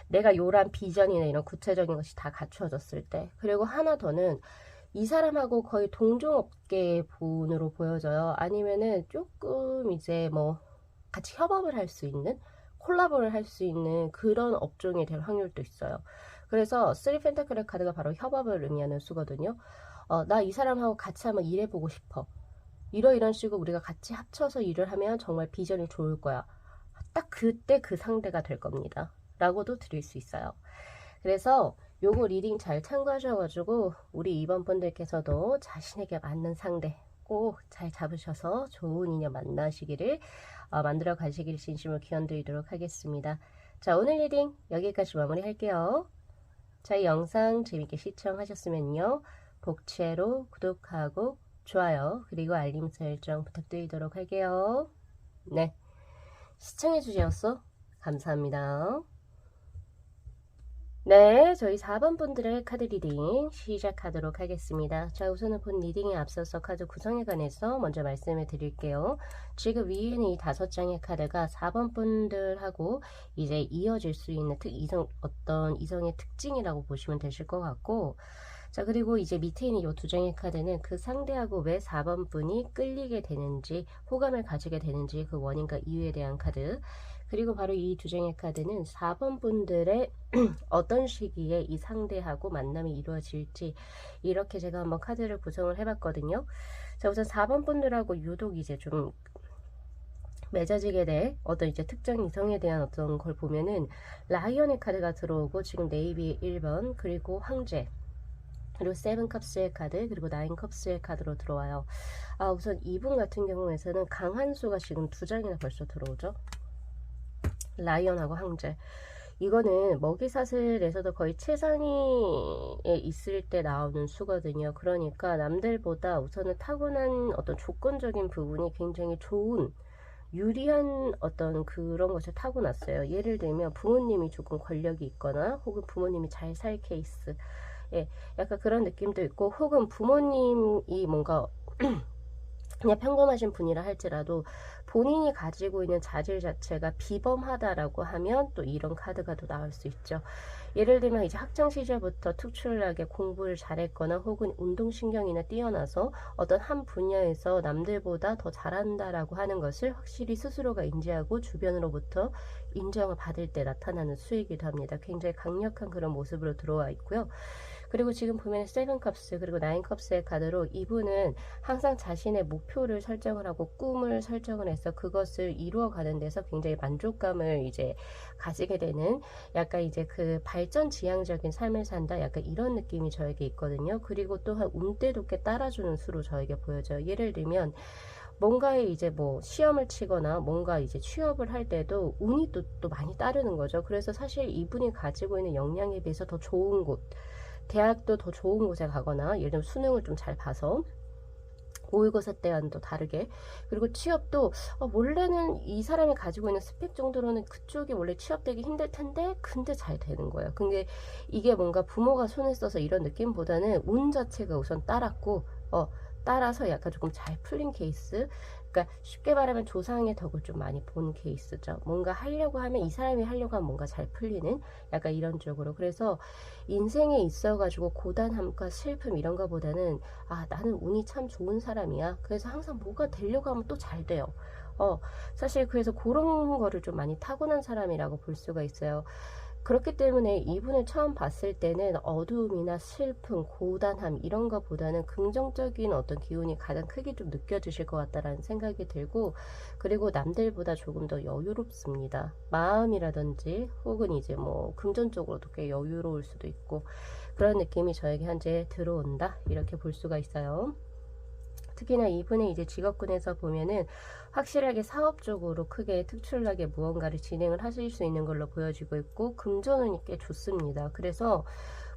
내가 요란 비전이나 이런 구체적인 것이 다 갖추어졌을 때, 그리고 하나 더는 이 사람하고 거의 동종업계 분으로 보여져요. 아니면은 조금 이제 뭐 같이 협업을 할 수 있는, 콜라보를 할 수 있는 그런 업종이 될 확률도 있어요. 그래서 3 펜타클의 카드가 바로 협업을 의미하는 수거든요. 나 이 사람하고 같이 한번 일해보고 싶어. 이런 식으로 우리가 같이 합쳐서 일을 하면 정말 비전이 좋을 거야. 딱 그때 그 상대가 될 겁니다. 라고도 드릴 수 있어요. 그래서 요거 리딩 잘 참고하셔가지고 우리 이번 분들께서도 자신에게 맞는 상대 꼭 잘 잡으셔서 좋은 인연 만나시기를 만들어 가시길 진심으로 기원드리도록 하겠습니다. 자, 오늘 리딩 여기까지 마무리할게요. 자, 이 영상 재밌게 시청하셨으면요, 복채로 구독하고 좋아요 그리고 알림 설정 부탁드리도록 할게요. 네, 시청해주셔서 감사합니다. 네, 저희 4번 분들의 카드 리딩 시작하도록 하겠습니다. 자, 우선은 본 리딩에 앞서서 카드 구성에 관해서 먼저 말씀을 드릴게요. 지금 위에는 이 5장의 카드가 4번 분들하고 이제 이어질 수 있는 어떤 이성의 특징이라고 보시면 되실 것 같고, 자, 그리고 이제 밑에 있는 이 2장의 카드는 그 상대하고 왜 4번 분이 끌리게 되는지, 호감을 가지게 되는지 그 원인과 이유에 대한 카드, 그리고 바로 이 2장의 카드는 4번 분들의 어떤 시기에 이 상대하고 만남이 이루어질지, 이렇게 제가 한번 카드를 구성을 해봤거든요. 자, 우선 4번 분들하고 유독 이제 좀 맺어지게 될 어떤 이제 특정 이성에 대한 어떤 걸 보면은 라이언의 카드가 들어오고, 지금 네이비의 1번, 그리고 황제, 그리고 세븐컵스의 카드, 그리고 나인컵스의 카드로 들어와요. 우선 이분 같은 경우에서는 강한 수가 지금 2장이나 벌써 들어오죠. 라이언하고 황제, 이거는 먹이사슬에서도 거의 최상위에 있을 때 나오는 수거든요. 그러니까 남들보다 우선은 타고난 어떤 조건적인 부분이 굉장히 좋은, 유리한 어떤 그런 것을 타고났어요. 예를 들면 부모님이 조금 권력이 있거나 혹은 부모님이 잘 살 케이스, 예, 약간 그런 느낌도 있고, 혹은 부모님이 뭔가 그냥 평범하신 분이라 할지라도 본인이 가지고 있는 자질 자체가 비범하다라고 하면 또 이런 카드가 또 나올 수 있죠. 예를 들면 이제 학창 시절부터 특출나게 공부를 잘했거나 혹은 운동신경이나 뛰어나서 어떤 한 분야에서 남들보다 더 잘한다라고 하는 것을 확실히 스스로가 인지하고 주변으로부터 인정을 받을 때 나타나는 수이기도 합니다. 굉장히 강력한 그런 모습으로 들어와 있고요. 그리고 지금 보면 세븐컵스 그리고 나인컵스의 카드로 이분은 항상 자신의 목표를 설정을 하고 꿈을 설정을 해서 그것을 이루어가는 데서 굉장히 만족감을 이제 가지게 되는, 약간 이제 그 발전 지향적인 삶을 산다, 약간 이런 느낌이 저에게 있거든요. 그리고 또한 운때 좋게 따라주는 수로 저에게 보여져요. 예를 들면 뭔가에 이제 뭐 시험을 치거나 뭔가 이제 취업을 할 때도 운이 또 많이 따르는 거죠. 그래서 사실 이분이 가지고 있는 역량에 비해서 더 좋은 곳, 대학도 더 좋은 곳에 가거나, 예를 들면 수능을 좀 잘 봐서 모의고사 때와는 또 다르게, 그리고 취업도 원래는 이 사람이 가지고 있는 스펙 정도로는 그쪽이 원래 취업되기 힘들 텐데 근데 잘 되는 거예요. 근데 이게 뭔가 부모가 손을 써서 이런 느낌보다는 운 자체가 우선 따랐고 따라서 약간 조금 잘 풀린 케이스. 그러니까 쉽게 말하면 조상의 덕을 좀 많이 본 케이스죠. 뭔가 하려고 하면 이 사람이 하려고 하면 뭔가 잘 풀리는 약간 이런 쪽으로. 그래서 인생에 있어가지고 고단함과 슬픔 이런 거보다는 아 나는 운이 참 좋은 사람이야. 그래서 항상 뭐가 되려고 하면 또 잘 돼요. 사실 그래서 그런 거를 좀 많이 타고난 사람이라고 볼 수가 있어요. 그렇기 때문에 이분을 처음 봤을 때는 어두움이나 슬픔, 고단함 이런 것보다는 긍정적인 어떤 기운이 가장 크게 좀 느껴지실 것 같다라는 생각이 들고, 그리고 남들보다 조금 더 여유롭습니다. 마음이라든지 혹은 이제 뭐 금전적으로도 꽤 여유로울 수도 있고 그런 느낌이 저에게 현재 들어온다 이렇게 볼 수가 있어요. 특히나 이분의 이제 직업군에서 보면은 확실하게 사업적으로 크게 특출나게 무언가를 진행을 하실 수 있는 걸로 보여지고 있고, 금전운이 꽤 좋습니다. 그래서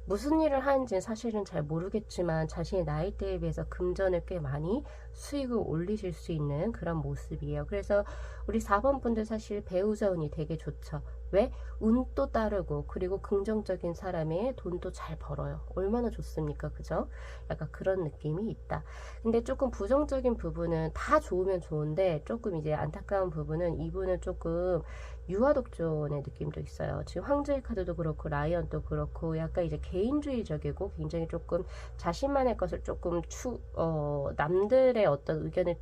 무슨 일을 하는지는 사실은 잘 모르겠지만 자신의 나이대에 비해서 금전을 꽤 많이 수익을 올리실 수 있는 그런 모습이에요. 그래서 우리 4번 분들 사실 배우자 운이 되게 좋죠. 왜? 운도 따르고 그리고 긍정적인 사람의 돈도 잘 벌어요. 얼마나 좋습니까? 그죠? 약간 그런 느낌이 있다. 근데 조금 부정적인 부분은 다 좋으면 좋은데 조금 이제 안타까운 부분은 이분은 조금 유아독존의 느낌도 있어요. 지금 황제의 카드도 그렇고 라이언도 그렇고 약간 이제 개인주의적이고 굉장히 조금 자신만의 것을 조금 남들의 어떤 의견을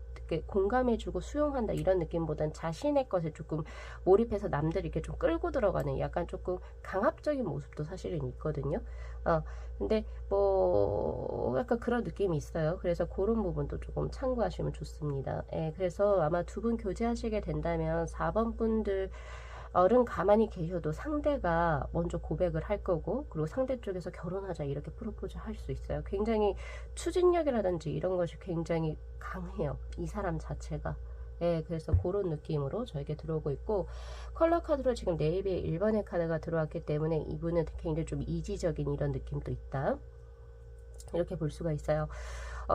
공감해주고 수용한다 이런 느낌보단 자신의 것에 조금 몰입해서 남들 이렇게 좀 끌고 들어가는 약간 조금 강압적인 모습도 사실은 있거든요. 근데 뭐 약간 그런 느낌이 있어요. 그래서 그런 부분도 조금 참고하시면 좋습니다. 그래서 아마 두 분 교제하시게 된다면 4번 분들 어른 가만히 계셔도 상대가 먼저 고백을 할 거고, 그리고 상대 쪽에서 결혼하자 이렇게 프로포즈 할 수 있어요. 굉장히 추진력이라든지 이런 것이 굉장히 강해요. 이 사람 자체가. 그래서 그런 느낌으로 저에게 들어오고 있고, 컬러 카드로 지금 네이비의 1번의 카드가 들어왔기 때문에 이분은 굉장히 좀 이지적인 이런 느낌도 있다. 이렇게 볼 수가 있어요.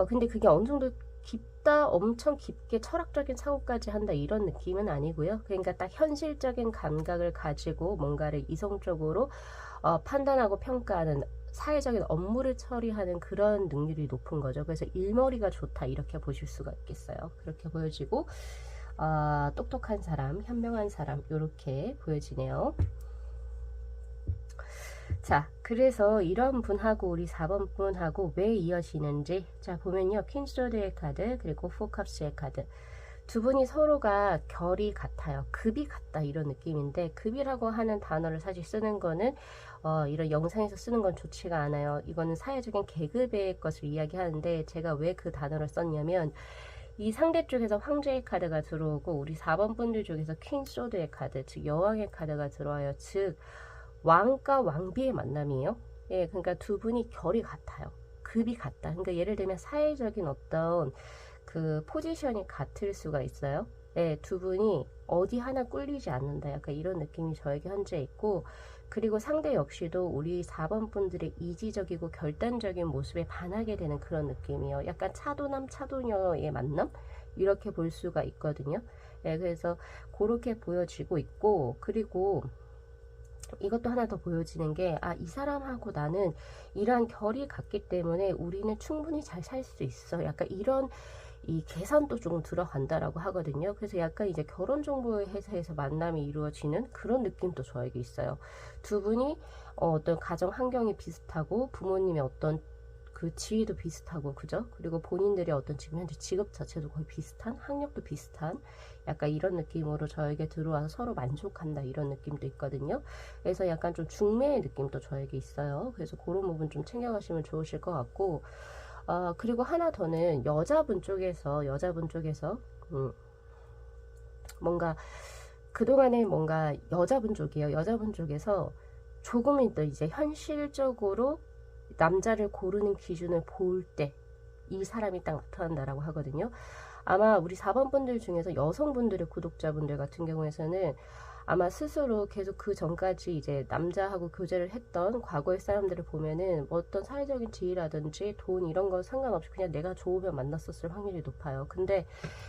근데 그게 어느 정도 깊다, 엄청 깊게 철학적인 사고까지 한다 이런 느낌은 아니고요. 그러니까 딱 현실적인 감각을 가지고 뭔가를 이성적으로 판단하고 평가하는 사회적인 업무를 처리하는 그런 능률이 높은 거죠. 그래서 일머리가 좋다 이렇게 보실 수가 있겠어요. 그렇게 보여지고 똑똑한 사람, 현명한 사람 이렇게 보여지네요. 자, 그래서 이런 분하고 우리 4번 분하고 왜 이어지는지 자 보면요. 퀸스로드의 카드 그리고 포캅스의 카드 두 분이 서로가 결이 같아요. 급이 같다 이런 느낌인데, 급이라고 하는 단어를 사실 쓰는 거는 이런 영상에서 쓰는 건 좋지가 않아요. 이거는 사회적인 계급의 것을 이야기하는데, 제가 왜 그 단어를 썼냐면 이 상대 쪽에서 황제의 카드가 들어오고 우리 4번 분들 쪽에서 퀸소드의 카드, 즉 여왕의 카드가 들어와요. 즉 왕과 왕비의 만남이에요. 그러니까 두 분이 결이 같아요. 급이 같다. 그러니까 예를 들면 사회적인 어떤 그 포지션이 같을 수가 있어요. 두 분이 어디 하나 꿀리지 않는다. 약간 이런 느낌이 저에게 현재 있고, 그리고 상대 역시도 우리 4번 분들의 이지적이고 결단적인 모습에 반하게 되는 그런 느낌이에요. 약간 차도남 차도녀의 만남? 이렇게 볼 수가 있거든요. 그래서 그렇게 보여지고 있고, 그리고 이것도 하나 더 보여지는 게, 이 사람하고 나는 이러한 결이 같기 때문에 우리는 충분히 잘 살 수 있어. 약간 이런 이 계산도 조금 들어간다라고 하거든요. 그래서 약간 이제 결혼정보 회사에서 만남이 이루어지는 그런 느낌도 저에게 있어요. 두 분이 어떤 가정 환경이 비슷하고 부모님의 어떤 그 지위도 비슷하고, 그죠? 그리고 본인들의 어떤 지금 현재 직업 자체도 거의 비슷한, 학력도 비슷한 약간 이런 느낌으로 저에게 들어와서 서로 만족한다 이런 느낌도 있거든요. 그래서 약간 좀 중매의 느낌도 저에게 있어요. 그래서 그런 부분 좀 챙겨가시면 좋으실 것 같고, 그리고 하나 더는 여자분 쪽에서 뭔가 그동안에 뭔가 여자분 쪽이에요. 여자분 쪽에서 조금은 더 이제 현실적으로 남자를 고르는 기준을 볼 때 이 사람이 딱 나타난다라고 하거든요. 아마 우리 4번 분들 중에서 여성분들의 구독자분들 같은 경우에는 아마 스스로 계속 그 전까지 이제 남자하고 교제를 했던 과거의 사람들을 보면은 어떤 사회적인 지위라든지 돈 이런 거 상관없이 그냥 내가 좋으면 만났었을 확률이 높아요. 근데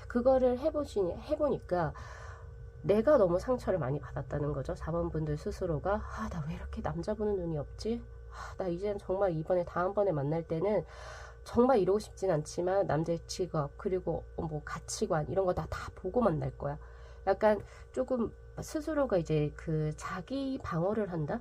그거를 해보니까 내가 너무 상처를 많이 받았다는 거죠. 4번 분들 스스로가 나 왜 이렇게 남자 보는 눈이 없지? 나 이제는 정말 다음번에 만날 때는 정말 이러고 싶진 않지만 남자의 직업 그리고 뭐 가치관 이런 거 다 보고 만날 거야. 약간 조금 스스로가 이제 그 자기 방어를 한다?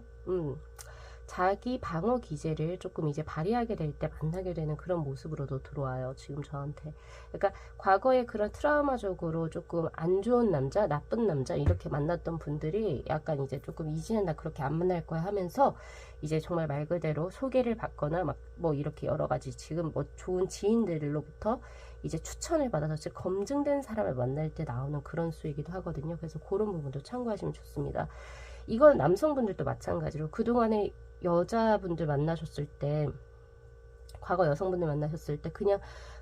자기 방어 기제를 조금 이제 발휘하게 될 때 만나게 되는 그런 모습으로도 들어와요. 지금 저한테. 그러니까 과거에 그런 트라우마적으로 조금 안 좋은 남자, 나쁜 남자 이렇게 만났던 분들이 약간 이제 조금 이제는 나 그렇게 안 만날 거야 하면서 이제 정말 말 그대로 소개를 받거나 막 뭐 이렇게 여러 가지 지금 뭐 좋은 지인들로부터 이제 추천을 받아서 즉 검증된 사람을 만날 때 나오는 그런 수이기도 하거든요. 그래서 그런 부분도 참고하시면 좋습니다. 이건 남성분들도 마찬가지로 그동안에 여자분들 만나셨을 때, 과거 여성분들 만나셨을 때 그냥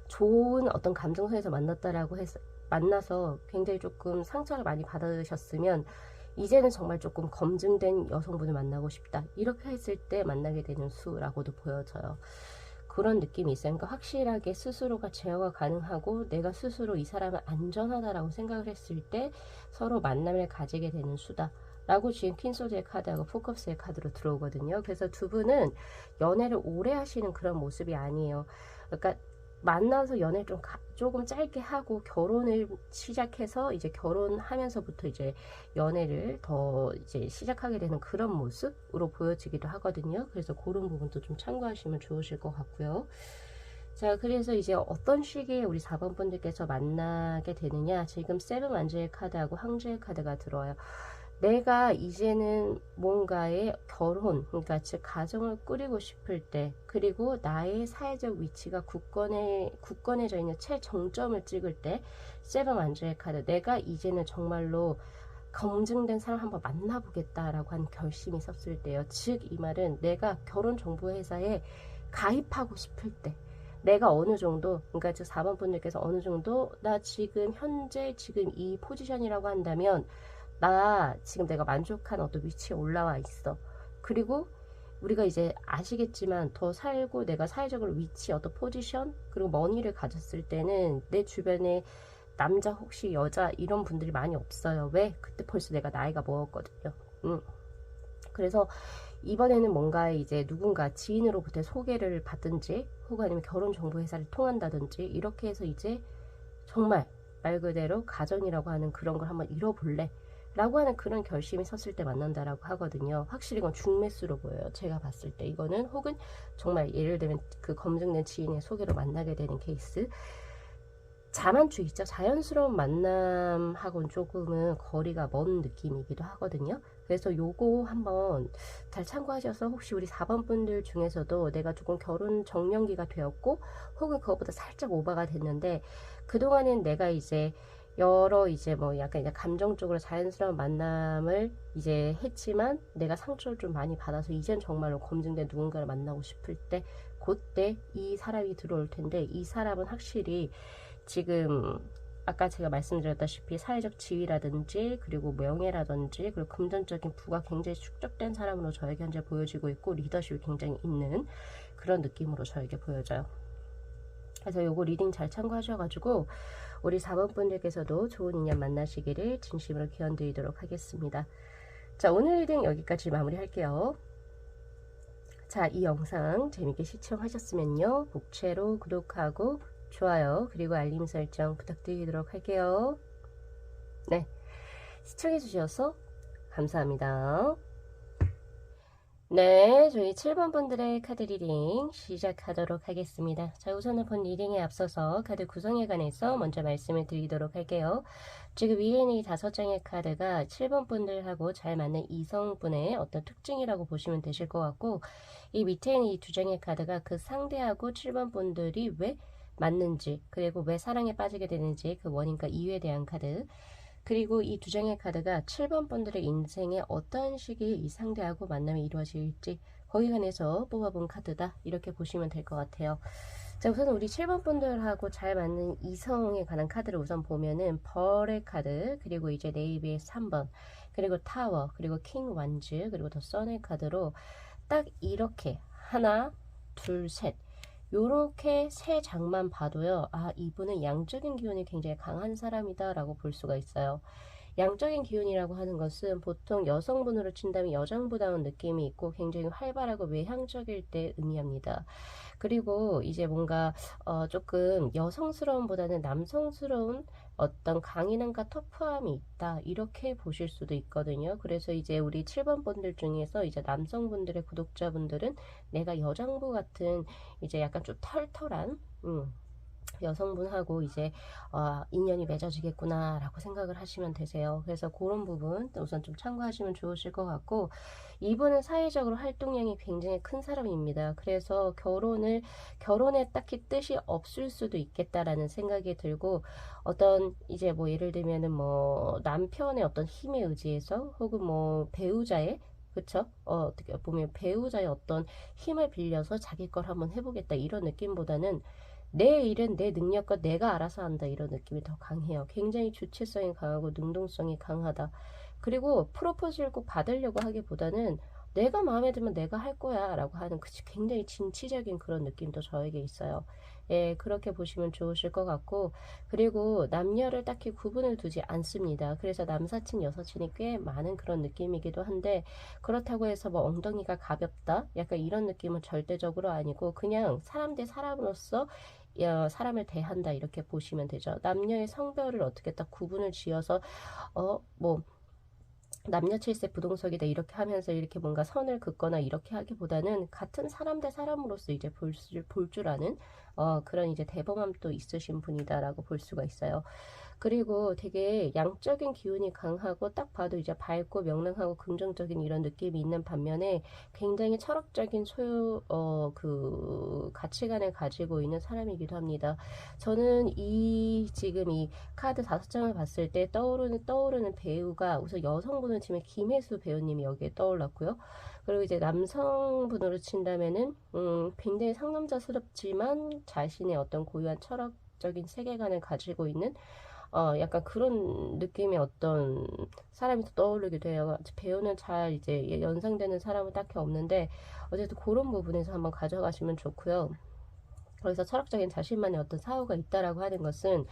좋은 어떤 감정선에서 만났다라고 해서 만나서 굉장히 조금 상처를 많이 받으셨으면 이제는 정말 조금 검증된 여성분을 만나고 싶다 이렇게 했을 때 만나게 되는 수라고도 보여져요. 그런 느낌이 있어요. 그러니까 확실하게 스스로가 제어가 가능하고 내가 스스로 이 사람은 안전하다라고 생각을 했을 때 서로 만남을 가지게 되는 수다 라고 지금 퀸소드의 카드하고 포커스의 카드로 들어오거든요. 그래서 두 분은 연애를 오래 하시는 그런 모습이 아니에요. 그러니까 만나서 연애를 조금 짧게 하고 결혼을 시작해서 이제 결혼하면서부터 이제 연애를 더 이제 시작하게 되는 그런 모습으로 보여지기도 하거든요. 그래서 그런 부분도 좀 참고하시면 좋으실 것 같고요. 자, 그래서 이제 어떤 시기에 우리 4번 분들께서 만나게 되느냐. 지금 세븐 완주의 카드하고 황제의 카드가 들어와요. 내가 이제는 뭔가의 결혼, 그러니까 즉 가정을 꾸리고 싶을 때, 그리고 나의 사회적 위치가 굳건해져 있는 최정점을 찍을 때, 세븐 완주의 카드, 내가 이제는 정말로 검증된 사람 한번 만나보겠다라고 한 결심이 섰을 때요. 즉 이 말은 내가 결혼정보회사에 가입하고 싶을 때, 내가 어느 정도, 그러니까 즉 4번 분들께서 어느 정도 나 지금 현재 지금 이 포지션이라고 한다면 나 지금 내가 만족한 어떤 위치에 올라와 있어. 그리고 우리가 이제 아시겠지만 더 살고 내가 사회적으로 위치, 어떤 포지션, 그리고 머니를 가졌을 때는 내 주변에 남자 혹시 여자 이런 분들이 많이 없어요. 왜? 그때 벌써 내가 나이가 먹었거든요. 그래서 이번에는 뭔가 이제 누군가 지인으로부터 소개를 받든지 혹은 아니면 결혼정보회사를 통한다든지 이렇게 해서 이제 정말 말 그대로 가정이라고 하는 그런 걸 한번 이뤄볼래 라고 하는 그런 결심이 섰을 때 만난다라고 하거든요. 확실히 이건 중매수로 보여요. 제가 봤을 때 이거는 혹은 정말 예를 들면 그 검증된 지인의 소개로 만나게 되는 케이스. 자만추이죠. 자연스러운 만남하고는 조금은 거리가 먼 느낌이기도 하거든요. 그래서 요거 한번 잘 참고하셔서 혹시 우리 4번 분들 중에서도 내가 조금 결혼 정년기가 되었고 혹은 그것보다 살짝 오버가 됐는데 그동안엔 내가 이제 여러 이제 뭐 약간 이제 감정적으로 자연스러운 만남을 이제 했지만 내가 상처를 좀 많이 받아서 이젠 정말로 검증된 누군가를 만나고 싶을 때 그때 이 사람이 들어올 텐데 이 사람은 확실히 지금 아까 제가 말씀드렸다시피 사회적 지위라든지 그리고 명예라든지 그리고 금전적인 부가 굉장히 축적된 사람으로 저에게 현재 보여지고 있고 리더십이 굉장히 있는 그런 느낌으로 저에게 보여져요. 그래서 요거 리딩 잘 참고하셔가지고 우리 4번 분들께서도 좋은 인연 만나시기를 진심으로 기원드리도록 하겠습니다. 자, 오늘 리딩 여기까지 마무리할게요. 자, 이 영상 재밌게 시청하셨으면요. 복채로 구독하고 좋아요 그리고 알림 설정 부탁드리도록 할게요. 네, 시청해 주셔서 감사합니다. 네, 저희 7번 분들의 카드 리딩 시작하도록 하겠습니다. 자, 우선은 본 리딩에 앞서서 카드 구성에 관해서 먼저 말씀을 드리도록 할게요. 지금 위에 있는 이 5장의 카드가 7번 분들하고 잘 맞는 이성분의 어떤 특징이라고 보시면 되실 것 같고 이 밑에 있는 이 2장의 카드가 그 상대하고 7번 분들이 왜 맞는지 그리고 왜 사랑에 빠지게 되는지 그 원인과 이유에 대한 카드 그리고 이 2장의 카드가 7번 분들의 인생에 어떤 시기에 이 상대하고 만남이 이루어질지 거기에 관해서 뽑아본 카드다 이렇게 보시면 될 것 같아요. 자, 우선 우리 7번 분들하고 잘 맞는 이성에 관한 카드를 우선 보면은 벌의 카드 그리고 이제 네이비의 3번 그리고 타워 그리고 킹 완즈 그리고 더 선의 카드로 딱 이렇게 하나 둘 셋 요렇게 세 장만 봐도요. 아, 이분은 양적인 기운이 굉장히 강한 사람이다 라고 볼 수가 있어요. 양적인 기운이라고 하는 것은 보통 여성분으로 친다면 여장부다운 느낌이 있고 굉장히 활발하고 외향적일 때 의미합니다. 그리고 이제 뭔가 조금 여성스러움보다는 남성스러운 어떤 강인함과 터프함이 있다. 이렇게 보실 수도 있거든요. 그래서 이제 우리 7번 분들 중에서 이제 남성분들의 구독자분들은 내가 여장부 같은 이제 약간 좀 털털한 여성분하고 이제 인연이 맺어지겠구나 라고 생각을 하시면 되세요. 그래서 그런 부분 우선 좀 참고하시면 좋으실 것 같고, 이분은 사회적으로 활동량이 굉장히 큰 사람입니다. 그래서 결혼에 딱히 뜻이 없을 수도 있겠다라는 생각이 들고, 어떤 이제 뭐 예를 들면은 뭐 남편의 어떤 힘에 의지해서 혹은 뭐 배우자의, 그쵸? 어떻게 보면 배우자의 어떤 힘을 빌려서 자기 걸 한번 해보겠다 이런 느낌보다는 내 일은 내 능력과 내가 알아서 한다 이런 느낌이 더 강해요. 굉장히 주체성이 강하고 능동성이 강하다. 그리고 프로포즈를 꼭 받으려고 하기보다는 내가 마음에 들면 내가 할 거야 라고 하는 굉장히 진취적인 그런 느낌도 저에게 있어요. 예, 그렇게 보시면 좋으실 것 같고, 그리고 남녀를 딱히 구분을 두지 않습니다. 그래서 남사친, 여사친이 꽤 많은 그런 느낌이기도 한데, 그렇다고 해서 뭐 엉덩이가 가볍다? 약간 이런 느낌은 절대적으로 아니고, 그냥 사람 대 사람으로서 사람을 대한다 이렇게 보시면 되죠. 남녀의 성별을 어떻게 딱 구분을 지어서 뭐 남녀 칠세 부동석이다 이렇게 하면서 이렇게 뭔가 선을 긋거나 이렇게 하기보다는 같은 사람 대 사람으로서 이제 볼 줄 아는 그런 이제 대범함도 있으신 분이다라고 볼 수가 있어요. 그리고 되게 양적인 기운이 강하고 딱 봐도 이제 밝고 명랑하고 긍정적인 이런 느낌이 있는 반면에 굉장히 철학적인 그 가치관을 가지고 있는 사람이기도 합니다. 저는 지금 이 카드 5장을 봤을 때 떠오르는 배우가 우선 여성분을 치면 김혜수 배우님이 여기에 떠올랐고요. 그리고 이제 남성분으로 친다면은 굉장히 상남자스럽지만 자신의 어떤 고유한 철학적인 세계관을 가지고 있는 약간 그런 느낌의 어떤 사람이 또 떠오르기도 해요. 배우는 잘 이제 연상되는 사람은 딱히 없는데 어쨌든 그런 부분에서 한번 가져가시면 좋고요. 거기서 철학적인 자신만의 어떤 사고가 있다라고 하는 것은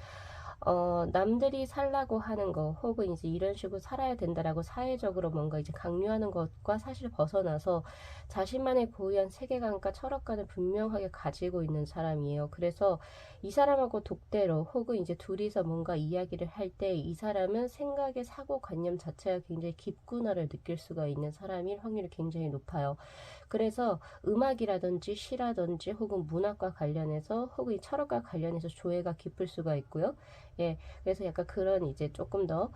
남들이 살라고 하는 거 혹은 이제 이런 식으로 살아야 된다라고 사회적으로 뭔가 이제 강요하는 것과 사실 벗어나서 자신만의 고유한 세계관과 철학관을 분명하게 가지고 있는 사람이에요. 그래서 이 사람하고 독대로 혹은 이제 둘이서 뭔가 이야기를 할 때 이 사람은 생각의 사고관념 자체가 굉장히 깊구나를 느낄 수가 있는 사람일 확률이 굉장히 높아요. 그래서 음악이라든지 시라든지 혹은 문학과 관련해서 혹은 철학과 관련해서 조예가 깊을 수가 있고요. 예, 그래서 약간 그런 이제 조금 더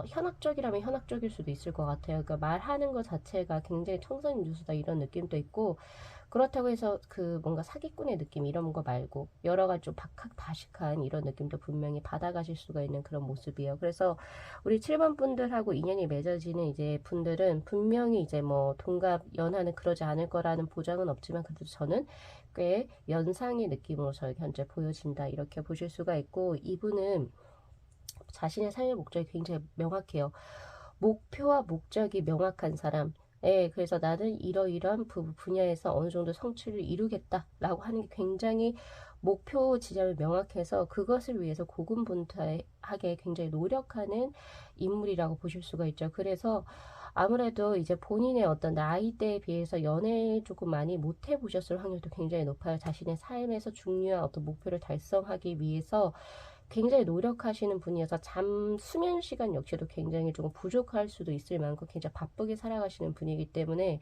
현학적이라면 현학적일 수도 있을 것 같아요. 그러니까 말하는 것 자체가 굉장히 청산 유수다 이런 느낌도 있고, 그렇다고 해서 그 뭔가 사기꾼의 느낌 이런 거 말고 여러 가지 좀 박학다식한 이런 느낌도 분명히 받아가실 수가 있는 그런 모습이에요. 그래서 우리 7번 분들하고 인연이 맺어지는 이제 분들은 분명히 이제 뭐 동갑 연하는 그러지 않을 거라는 보장은 없지만 그래도 저는 꽤 연상의 느낌으로 저희 현재 보여진다 이렇게 보실 수가 있고, 이분은 자신의 삶의 목적이 굉장히 명확해요. 목표와 목적이 명확한 사람. 예, 그래서 나는 이러이러한 분야에서 어느 정도 성취를 이루겠다라고 하는 게 굉장히 목표 지점이 명확해서 그것을 위해서 고군분투하게 굉장히 노력하는 인물이라고 보실 수가 있죠. 그래서 아무래도 이제 본인의 어떤 나이대에 비해서 연애 조금 많이 못 해보셨을 확률도 굉장히 높아요. 자신의 삶에서 중요한 어떤 목표를 달성하기 위해서 굉장히 노력하시는 분이어서 수면 시간 역시도 굉장히 조금 부족할 수도 있을 만큼 굉장히 바쁘게 살아가시는 분이기 때문에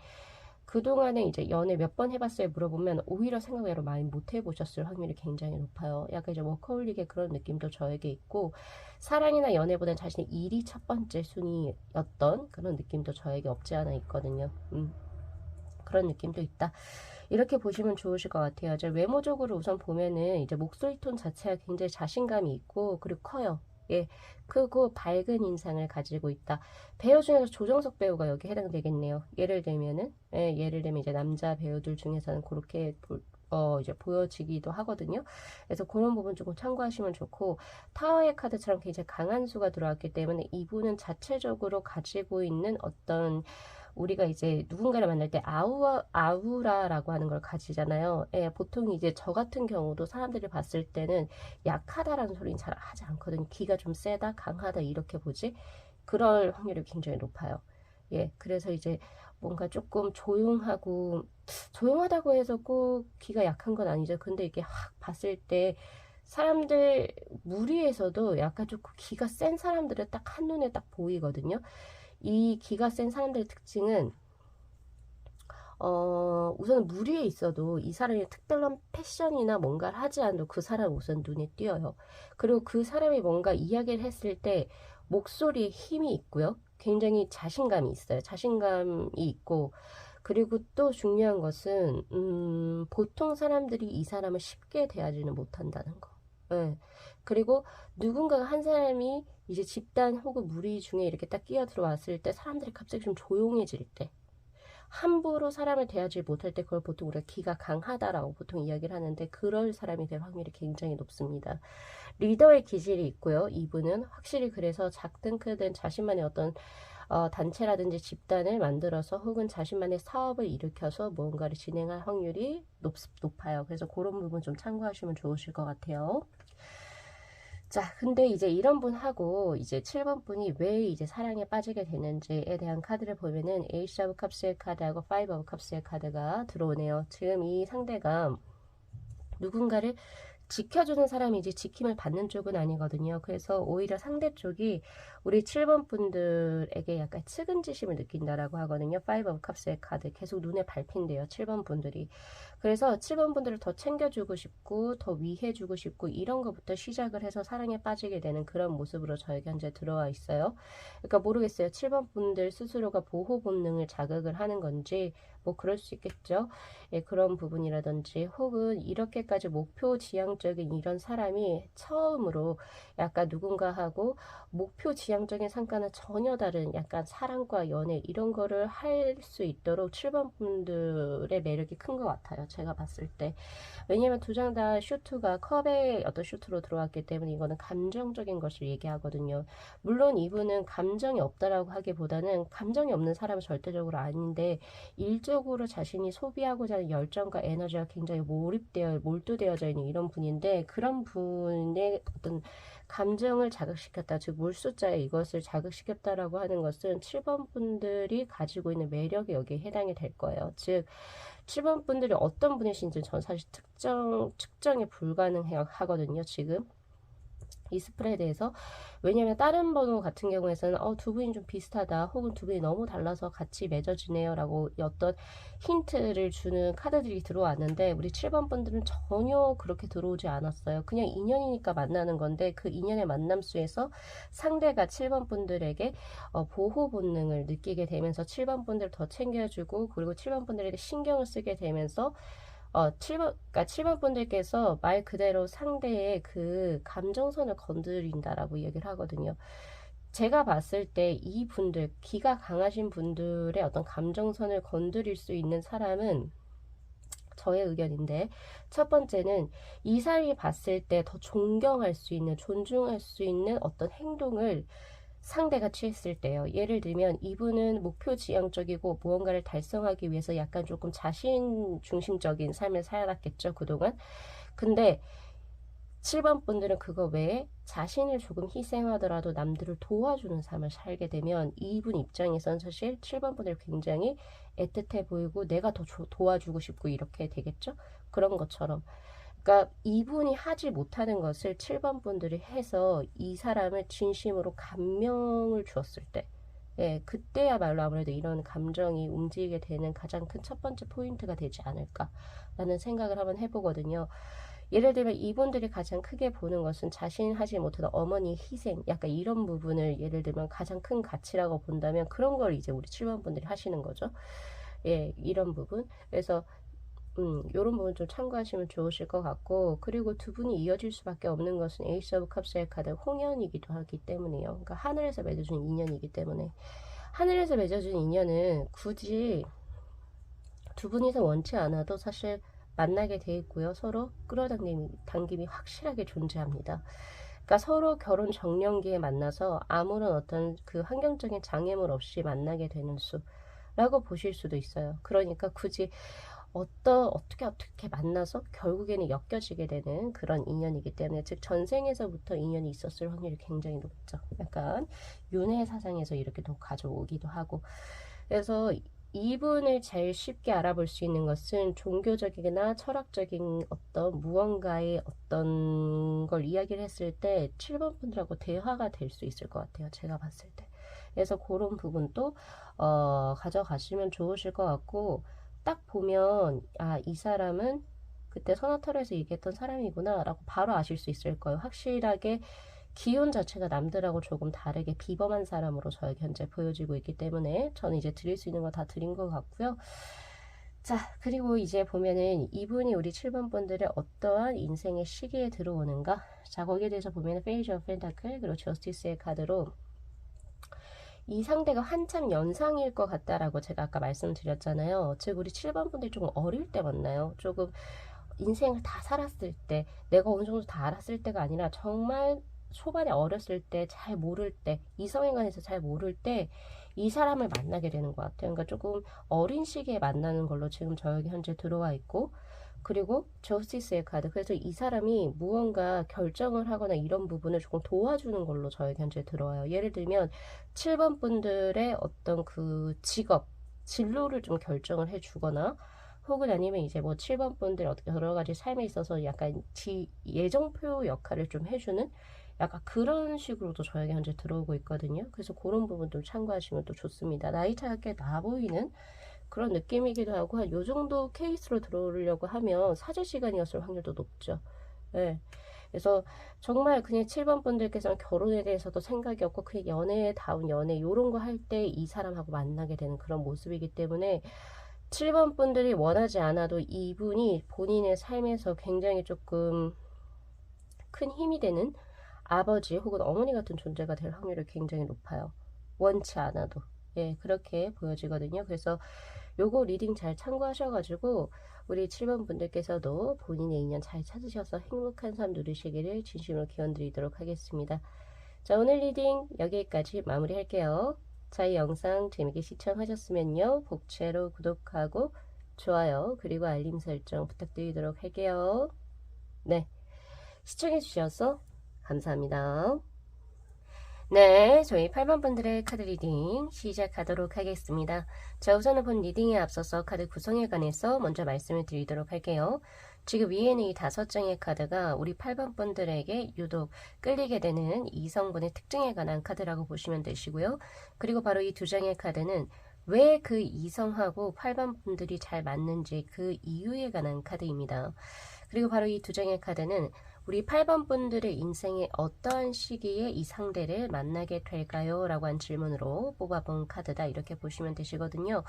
그동안에 이제 연애 몇 번 해봤어요 물어보면 오히려 생각외로 많이 못 해보셨을 확률이 굉장히 높아요. 약간 이제 워커홀릭의 그런 느낌도 저에게 있고, 사랑이나 연애보다는 자신의 일이 첫 번째 순위였던 그런 느낌도 저에게 없지 않아 있거든요. 그런 느낌도 있다. 이렇게 보시면 좋으실 것 같아요. 이제 외모적으로 우선 보면은 이제 목소리 톤 자체가 굉장히 자신감이 있고 그리고 커요. 예, 크고 밝은 인상을 가지고 있다. 배우 중에서 조정석 배우가 여기 해당되겠네요. 예를 들면 이제 남자 배우들 중에서는 그렇게 이제 보여지기도 하거든요. 그래서 그런 부분 조금 참고하시면 좋고, 타워의 카드처럼 굉장히 강한 수가 들어왔기 때문에 이분은 자체적으로 가지고 있는 어떤 우리가 이제 누군가를 만날 때 아우라라고 하는 걸 가지잖아요. 예, 보통 이제 저 같은 경우도 사람들이 봤을 때는 약하다라는 소리는 잘 하지 않거든요. 기가 좀 세다, 강하다 이렇게 보지. 그럴 확률이 굉장히 높아요. 예, 그래서 이제 뭔가 조금 조용하다고 해서 꼭 기가 약한 건 아니죠. 근데 이게 확 봤을 때 사람들 무리에서도 약간 조금 기가 센 사람들은 딱 한눈에 딱 보이거든요. 이 기가 센 사람들의 특징은 우선 무리에 있어도 이 사람이 특별한 패션이나 뭔가를 하지 않아도 그 사람 우선 눈에 띄어요. 그리고 그 사람이 뭔가 이야기를 했을 때 목소리에 힘이 있고요. 굉장히 자신감이 있어요. 자신감이 있고, 그리고 또 중요한 것은, 보통 사람들이 이 사람을 쉽게 대하지는 못한다는 거. 예. 그리고 누군가가 한 사람이 이제 집단 혹은 무리 중에 이렇게 딱 끼어 들어왔을 때 사람들이 갑자기 좀 조용해질 때, 함부로 사람을 대하지 못할 때 그걸 보통 우리가 기가 강하다라고 보통 이야기를 하는데 그럴 사람이 될 확률이 굉장히 높습니다. 리더의 기질이 있고요. 이분은 확실히 그래서 작든 크든 자신만의 어떤 단체라든지 집단을 만들어서 혹은 자신만의 사업을 일으켜서 무언가를 진행할 확률이 높아요. 그래서 그런 부분 좀 참고하시면 좋으실 것 같아요. 자, 근데 이제 이런 분하고 이제 7번 분이 왜 이제 사랑에 빠지게 되는지에 대한 카드를 보면은 에이스 오브 컵스의 카드하고 파이브 오브 컵스의 카드가 들어오네요. 지금 이 상대가 누군가를 지켜주는 사람이지 지킴을 받는 쪽은 아니거든요. 그래서 오히려 상대 쪽이 우리 7번 분들에게 약간 측은지심을 느낀다라고 하거든요. 5 of Cups의 카드 계속 눈에 밟힌대요. 7번 분들이. 그래서 7번 분들을 더 챙겨주고 싶고 더 위해주고 싶고 이런 것부터 시작을 해서 사랑에 빠지게 되는 그런 모습으로 저에게 현재 들어와 있어요. 그러니까 모르겠어요. 7번 분들 스스로가 보호 본능을 자극을 하는 건지 뭐 그럴 수 있겠죠. 예, 그런 부분이라든지 혹은 이렇게까지 목표 지향적인 이런 사람이 처음으로 약간 누군가하고 목표 지향적인 상관은 전혀 다른 약간 사랑과 연애 이런 거를 할 수 있도록 7번 분들의 매력이 큰 것 같아요. 제가 봤을 때. 왜냐면 두 장 다 슈트가 컵의 어떤 슈트로 들어왔기 때문에 이거는 감정적인 것을 얘기하거든요. 물론 이분은 감정이 없다라고 하기보다는 감정이 없는 사람은 절대적으로 아닌데 일적으로 자신이 소비하고자 하는 열정과 에너지가 굉장히 몰두되어져 있는 이런 분인데 그런 분의 어떤 감정을 자극시켰다, 즉 물숫자에 이것을 자극시켰다라고 하는 것은 7번 분들이 가지고 있는 매력이 여기에 해당이 될 거예요. 즉 7번 분들이 어떤 분이신지 전 사실 측정이 불가능하거든요. 지금 이 스프레드에서. 왜냐면 다른 번호 같은 경우에는 두 분이 좀 비슷하다 혹은 두 분이 너무 달라서 같이 맺어지네요 라고 어떤 힌트를 주는 카드들이 들어왔는데 우리 7번 분들은 전혀 그렇게 들어오지 않았어요. 그냥 인연이니까 만나는 건데 그 인연의 만남 수에서 상대가 7번 분들에게 보호 본능을 느끼게 되면서 7번 분들 더 챙겨주고 그리고 7번 분들에게 신경을 쓰게 되면서 7번 분들께서 말 그대로 상대의 그 감정선을 건드린다라고 얘기를 하거든요. 제가 봤을 때 이 분들, 기가 강하신 분들의 어떤 감정선을 건드릴 수 있는 사람은 저의 의견인데, 첫 번째는 이 사람이 봤을 때 더 존경할 수 있는, 존중할 수 있는 어떤 행동을 상대가 취했을 때요. 예를 들면 이분은 목표 지향적이고 무언가를 달성하기 위해서 약간 조금 자신 중심적인 삶을 살았겠죠, 그동안. 근데 7번 분들은 그거 외에 자신을 조금 희생하더라도 남들을 도와주는 삶을 살게 되면 이분 입장에선 사실 7번 분들 굉장히 애틋해 보이고 내가 더 도와주고 싶고 이렇게 되겠죠? 그런 것처럼. 그러니까 이분이 하지 못하는 것을 7번 분들이 해서 이 사람을 진심으로 감명을 주었을 때, 예, 그때야말로 아무래도 이런 감정이 움직이게 되는 가장 큰 첫 번째 포인트가 되지 않을까라는 생각을 한번 해보거든요. 예를 들면 이분들이 가장 크게 보는 것은 자신 하지 못하는 어머니의 희생, 약간 이런 부분을 예를 들면 가장 큰 가치라고 본다면 그런 걸 이제 우리 7번 분들이 하시는 거죠. 예, 이런 부분. 그래서 요런 부분 좀 참고하시면 좋으실 것 같고, 그리고 두 분이 이어질 수밖에 없는 것은 에이스 오브 컵스의 카드 홍연이기도 하기 때문이에요. 그러니까 하늘에서 맺어준 인연이기 때문에. 하늘에서 맺어준 인연은 굳이 두 분이서 원치 않아도 사실 만나게 돼 있고요. 서로 끌어당김이 확실하게 존재합니다. 그러니까 서로 결혼 정년기에 만나서 아무런 어떤 그 환경적인 장애물 없이 만나게 되는 수라고 보실 수도 있어요. 그러니까 굳이 어떻게 만나서 결국에는 엮여지게 되는 그런 인연이기 때문에 즉 전생에서부터 인연이 있었을 확률이 굉장히 높죠. 약간 윤회 사상에서 이렇게 또 가져오기도 하고 그래서 이분을 제일 쉽게 알아볼 수 있는 것은 종교적이나 철학적인 어떤 무언가의 어떤 걸 이야기를 했을 때 7번 분들하고 대화가 될 수 있을 것 같아요. 제가 봤을 때. 그래서 그런 부분도 가져가시면 좋으실 것 같고, 딱 보면 아, 이 사람은 그때 소나타로에서 얘기했던 사람이구나 라고 바로 아실 수 있을 거예요. 확실하게 기운 자체가 남들하고 조금 다르게 비범한 사람으로 저에게 현재 보여지고 있기 때문에 저는 이제 드릴 수 있는 거 다 드린 것 같고요. 자, 그리고 이제 보면은 이분이 우리 7번 분들의 어떠한 인생의 시기에 들어오는가? 자, 거기에 대해서 보면은 페이지 오브 펜타클 그리고 저스티스의 카드로 이 상대가 한참 연상일 것 같다라고 제가 아까 말씀드렸잖아요. 즉 우리 7번 분들이 조금 어릴 때 만나요. 조금 인생을 다 살았을 때, 내가 어느 정도 다 알았을 때가 아니라 정말 초반에 어렸을 때, 잘 모를 때, 이성에 관해서 잘 모를 때, 이 사람을 만나게 되는 것 같아요. 그러니까 조금 어린 시기에 만나는 걸로 지금 저에게 현재 들어와 있고, 그리고 저스티스의 카드. 그래서 이 사람이 무언가 결정을 하거나 이런 부분을 조금 도와주는 걸로 저에게 현재 들어와요. 예를 들면 7번 분들의 어떤 그 직업, 진로를 좀 결정을 해주거나 혹은 아니면 이제 뭐 7번 분들 여러 가지 삶에 있어서 약간 예정표 역할을 좀 해주는 약간 그런 식으로도 저에게 현재 들어오고 있거든요. 그래서 그런 부분도 참고하시면 또 좋습니다. 나이 차이가 꽤 나 보이는 그런 느낌이기도 하고 한 요 정도 케이스로 들어오려고 하면 사제 시간이었을 확률도 높죠. 네. 그래서 정말 그냥 7번 분들께서는 결혼에 대해서도 생각이 없고 그냥 연애다운 연애 요런 거 할 때 이 사람하고 만나게 되는 그런 모습이기 때문에 7번 분들이 원하지 않아도 이분이 본인의 삶에서 굉장히 조금 큰 힘이 되는 아버지 혹은 어머니 같은 존재가 될 확률이 굉장히 높아요. 원치 않아도. 예, 그렇게 보여지거든요. 그래서 요거 리딩 잘 참고하셔가지고 우리 7번 분들께서도 본인의 인연 잘 찾으셔서 행복한 삶 누리시기를 진심으로 기원드리도록 하겠습니다. 자, 오늘 리딩 여기까지 마무리할게요. 자, 이 영상 재밌게 시청하셨으면요. 복채로 구독하고 좋아요 그리고 알림 설정 부탁드리도록 할게요. 네, 시청해주셔서 감사합니다. 네, 저희 8번 분들의 카드 리딩 시작하도록 하겠습니다. 자, 우선은 본 리딩에 앞서서 카드 구성에 관해서 먼저 말씀을 드리도록 할게요. 지금 위에는 이 5장의 카드가 우리 8번 분들에게 유독 끌리게 되는 이성분의 특징에 관한 카드라고 보시면 되시고요. 그리고 바로 이 2장의 카드는 왜 그 이성하고 8번 분들이 잘 맞는지 그 이유에 관한 카드입니다. 그리고 바로 이 2장의 카드는 우리 8번 분들의 인생의 어떠한 시기에 이 상대를 만나게 될까요? 라고 한 질문으로 뽑아본 카드다 이렇게 보시면 되시거든요.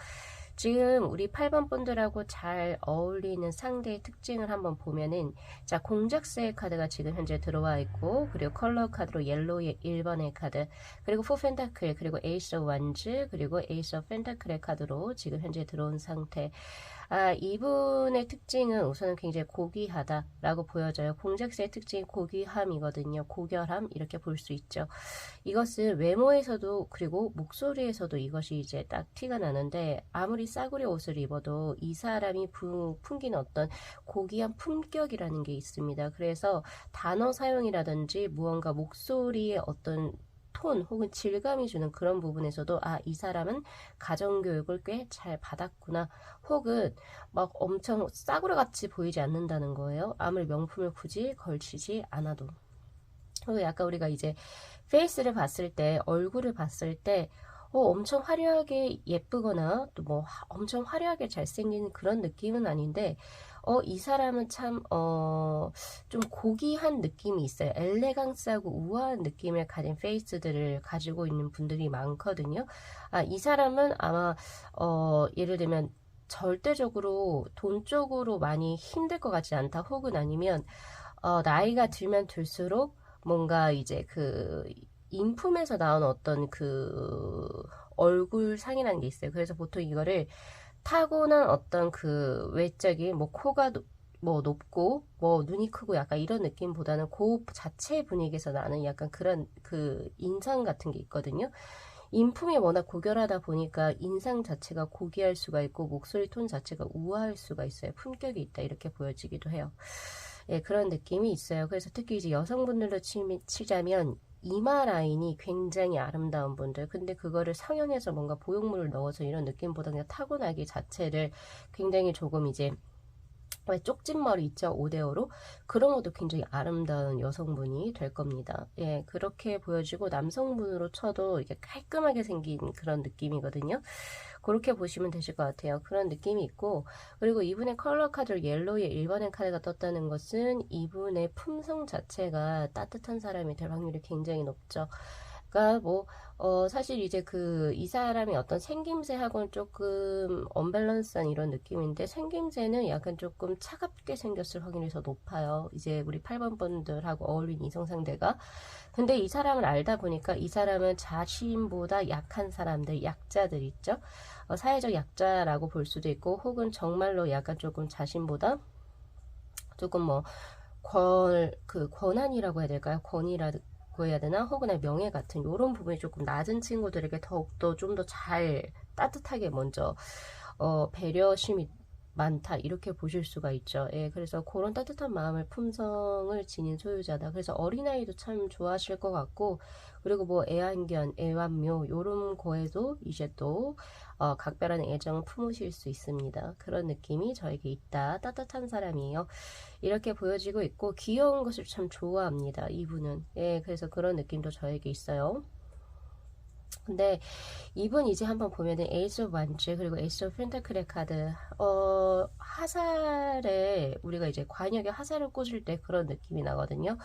지금 우리 8번 분들하고 잘 어울리는 상대의 특징을 한번 보면은 자, 공작새의 카드가 지금 현재 들어와 있고 그리고 컬러 카드로 옐로우의 1번의 카드 그리고 4 펜타클 그리고 에이스 오브 완즈 그리고 에이스 오브 펜타클의 카드로 지금 현재 들어온 상태. 아, 이분의 특징은 우선은 굉장히 고귀하다라고 보여져요. 공작새의 특징이 고귀함이거든요. 고결함 이렇게 볼 수 있죠. 이것은 외모에서도 그리고 목소리에서도 이것이 이제 딱 티가 나는데 아무리 싸구려 옷을 입어도 이 사람이 풍기는 어떤 고귀한 품격이라는 게 있습니다. 그래서 단어 사용이라든지 무언가 목소리의 어떤 톤 혹은 질감이 주는 그런 부분에서도 아, 이 사람은 가정교육을 꽤 잘 받았구나 혹은 막 엄청 싸구려 같이 보이지 않는다는 거예요. 아무리 명품을 굳이 걸치지 않아도. 약간 우리가 이제 페이스를 봤을 때 얼굴을 봤을 때 엄청 화려하게 예쁘거나 또 뭐 엄청 화려하게 잘생긴 그런 느낌은 아닌데 이 사람은 참 좀 고귀한 느낌이 있어요. 엘레강스하고 우아한 느낌을 가진 페이스들을 가지고 있는 분들이 많거든요. 아, 이 사람은 아마 예를 들면 절대적으로 돈 쪽으로 많이 힘들 것 같지 않다 혹은 아니면 나이가 들면 들수록 뭔가 이제 그 인품에서 나온 어떤 그 얼굴상이라는 게 있어요. 그래서 보통 이거를 타고난 어떤 그 외적인 뭐 코가 뭐 높고 뭐 눈이 크고 약간 이런 느낌보다는 그 자체 분위기에서 나는 약간 그런 그 인상 같은 게 있거든요. 인품이 워낙 고결하다 보니까 인상 자체가 고귀할 수가 있고 목소리 톤 자체가 우아할 수가 있어요. 품격이 있다 이렇게 보여지기도 해요. 예, 그런 느낌이 있어요. 그래서 특히 이제 여성분들로 치자면 이마 라인이 굉장히 아름다운 분들, 근데 그거를 상영해서 뭔가 보형물을 넣어서 이런 느낌보다 그냥 타고나기 자체를 굉장히 조금 이제 왜 쪽진머리 있죠? 5대5로 그런 것도 굉장히 아름다운 여성분이 될 겁니다. 예, 그렇게 보여지고 남성분으로 쳐도 이게 깔끔하게 생긴 그런 느낌이거든요. 그렇게 보시면 되실 것 같아요. 그런 느낌이 있고, 그리고 이분의 컬러 카드 옐로우에 1번의 카드가 떴다는 것은 이분의 품성 자체가 따뜻한 사람이 될 확률이 굉장히 높죠. 그러니까 뭐 사실 이제 이 사람의 어떤 생김새하고는 조금 언밸런스한 이런 느낌인데, 생김새는 약간 조금 차갑게 생겼을 확률이 더 높아요. 이제 우리 8번 분들하고 어울린 이성 상대가. 근데 이 사람을 알다 보니까 이 사람은 자신보다 약한 사람들, 약자들 있죠. 사회적 약자라고 볼 수도 있고, 혹은 정말로 약간 조금 자신보다 조금 뭐 권한이라고 해야 될까요? 권위라고 해야 되나? 혹은 명예 같은 이런 부분이 조금 낮은 친구들에게 더욱더 좀 더 잘 따뜻하게 먼저 배려심이 많다, 이렇게 보실 수가 있죠. 예, 그래서 그런 따뜻한 마음을, 품성을 지닌 소유자다. 그래서 어린아이도 참 좋아하실 것 같고, 그리고 뭐 애완견, 애완묘 요런 거에도 이제 또 각별한 애정을 품으실 수 있습니다. 그런 느낌이 저에게 있다. 따뜻한 사람이에요. 이렇게 보여지고 있고, 귀여운 것을 참 좋아합니다, 이분은. 예, 그래서 그런 느낌도 저에게 있어요. 근데 이분 이제 한번 보면은 에이스 오브 완즈 그리고 에이스 오브 펜타클의 카드, 화살에 우리가 이제 관역에 화살을 꽂을 때 그런 느낌이 나거든요.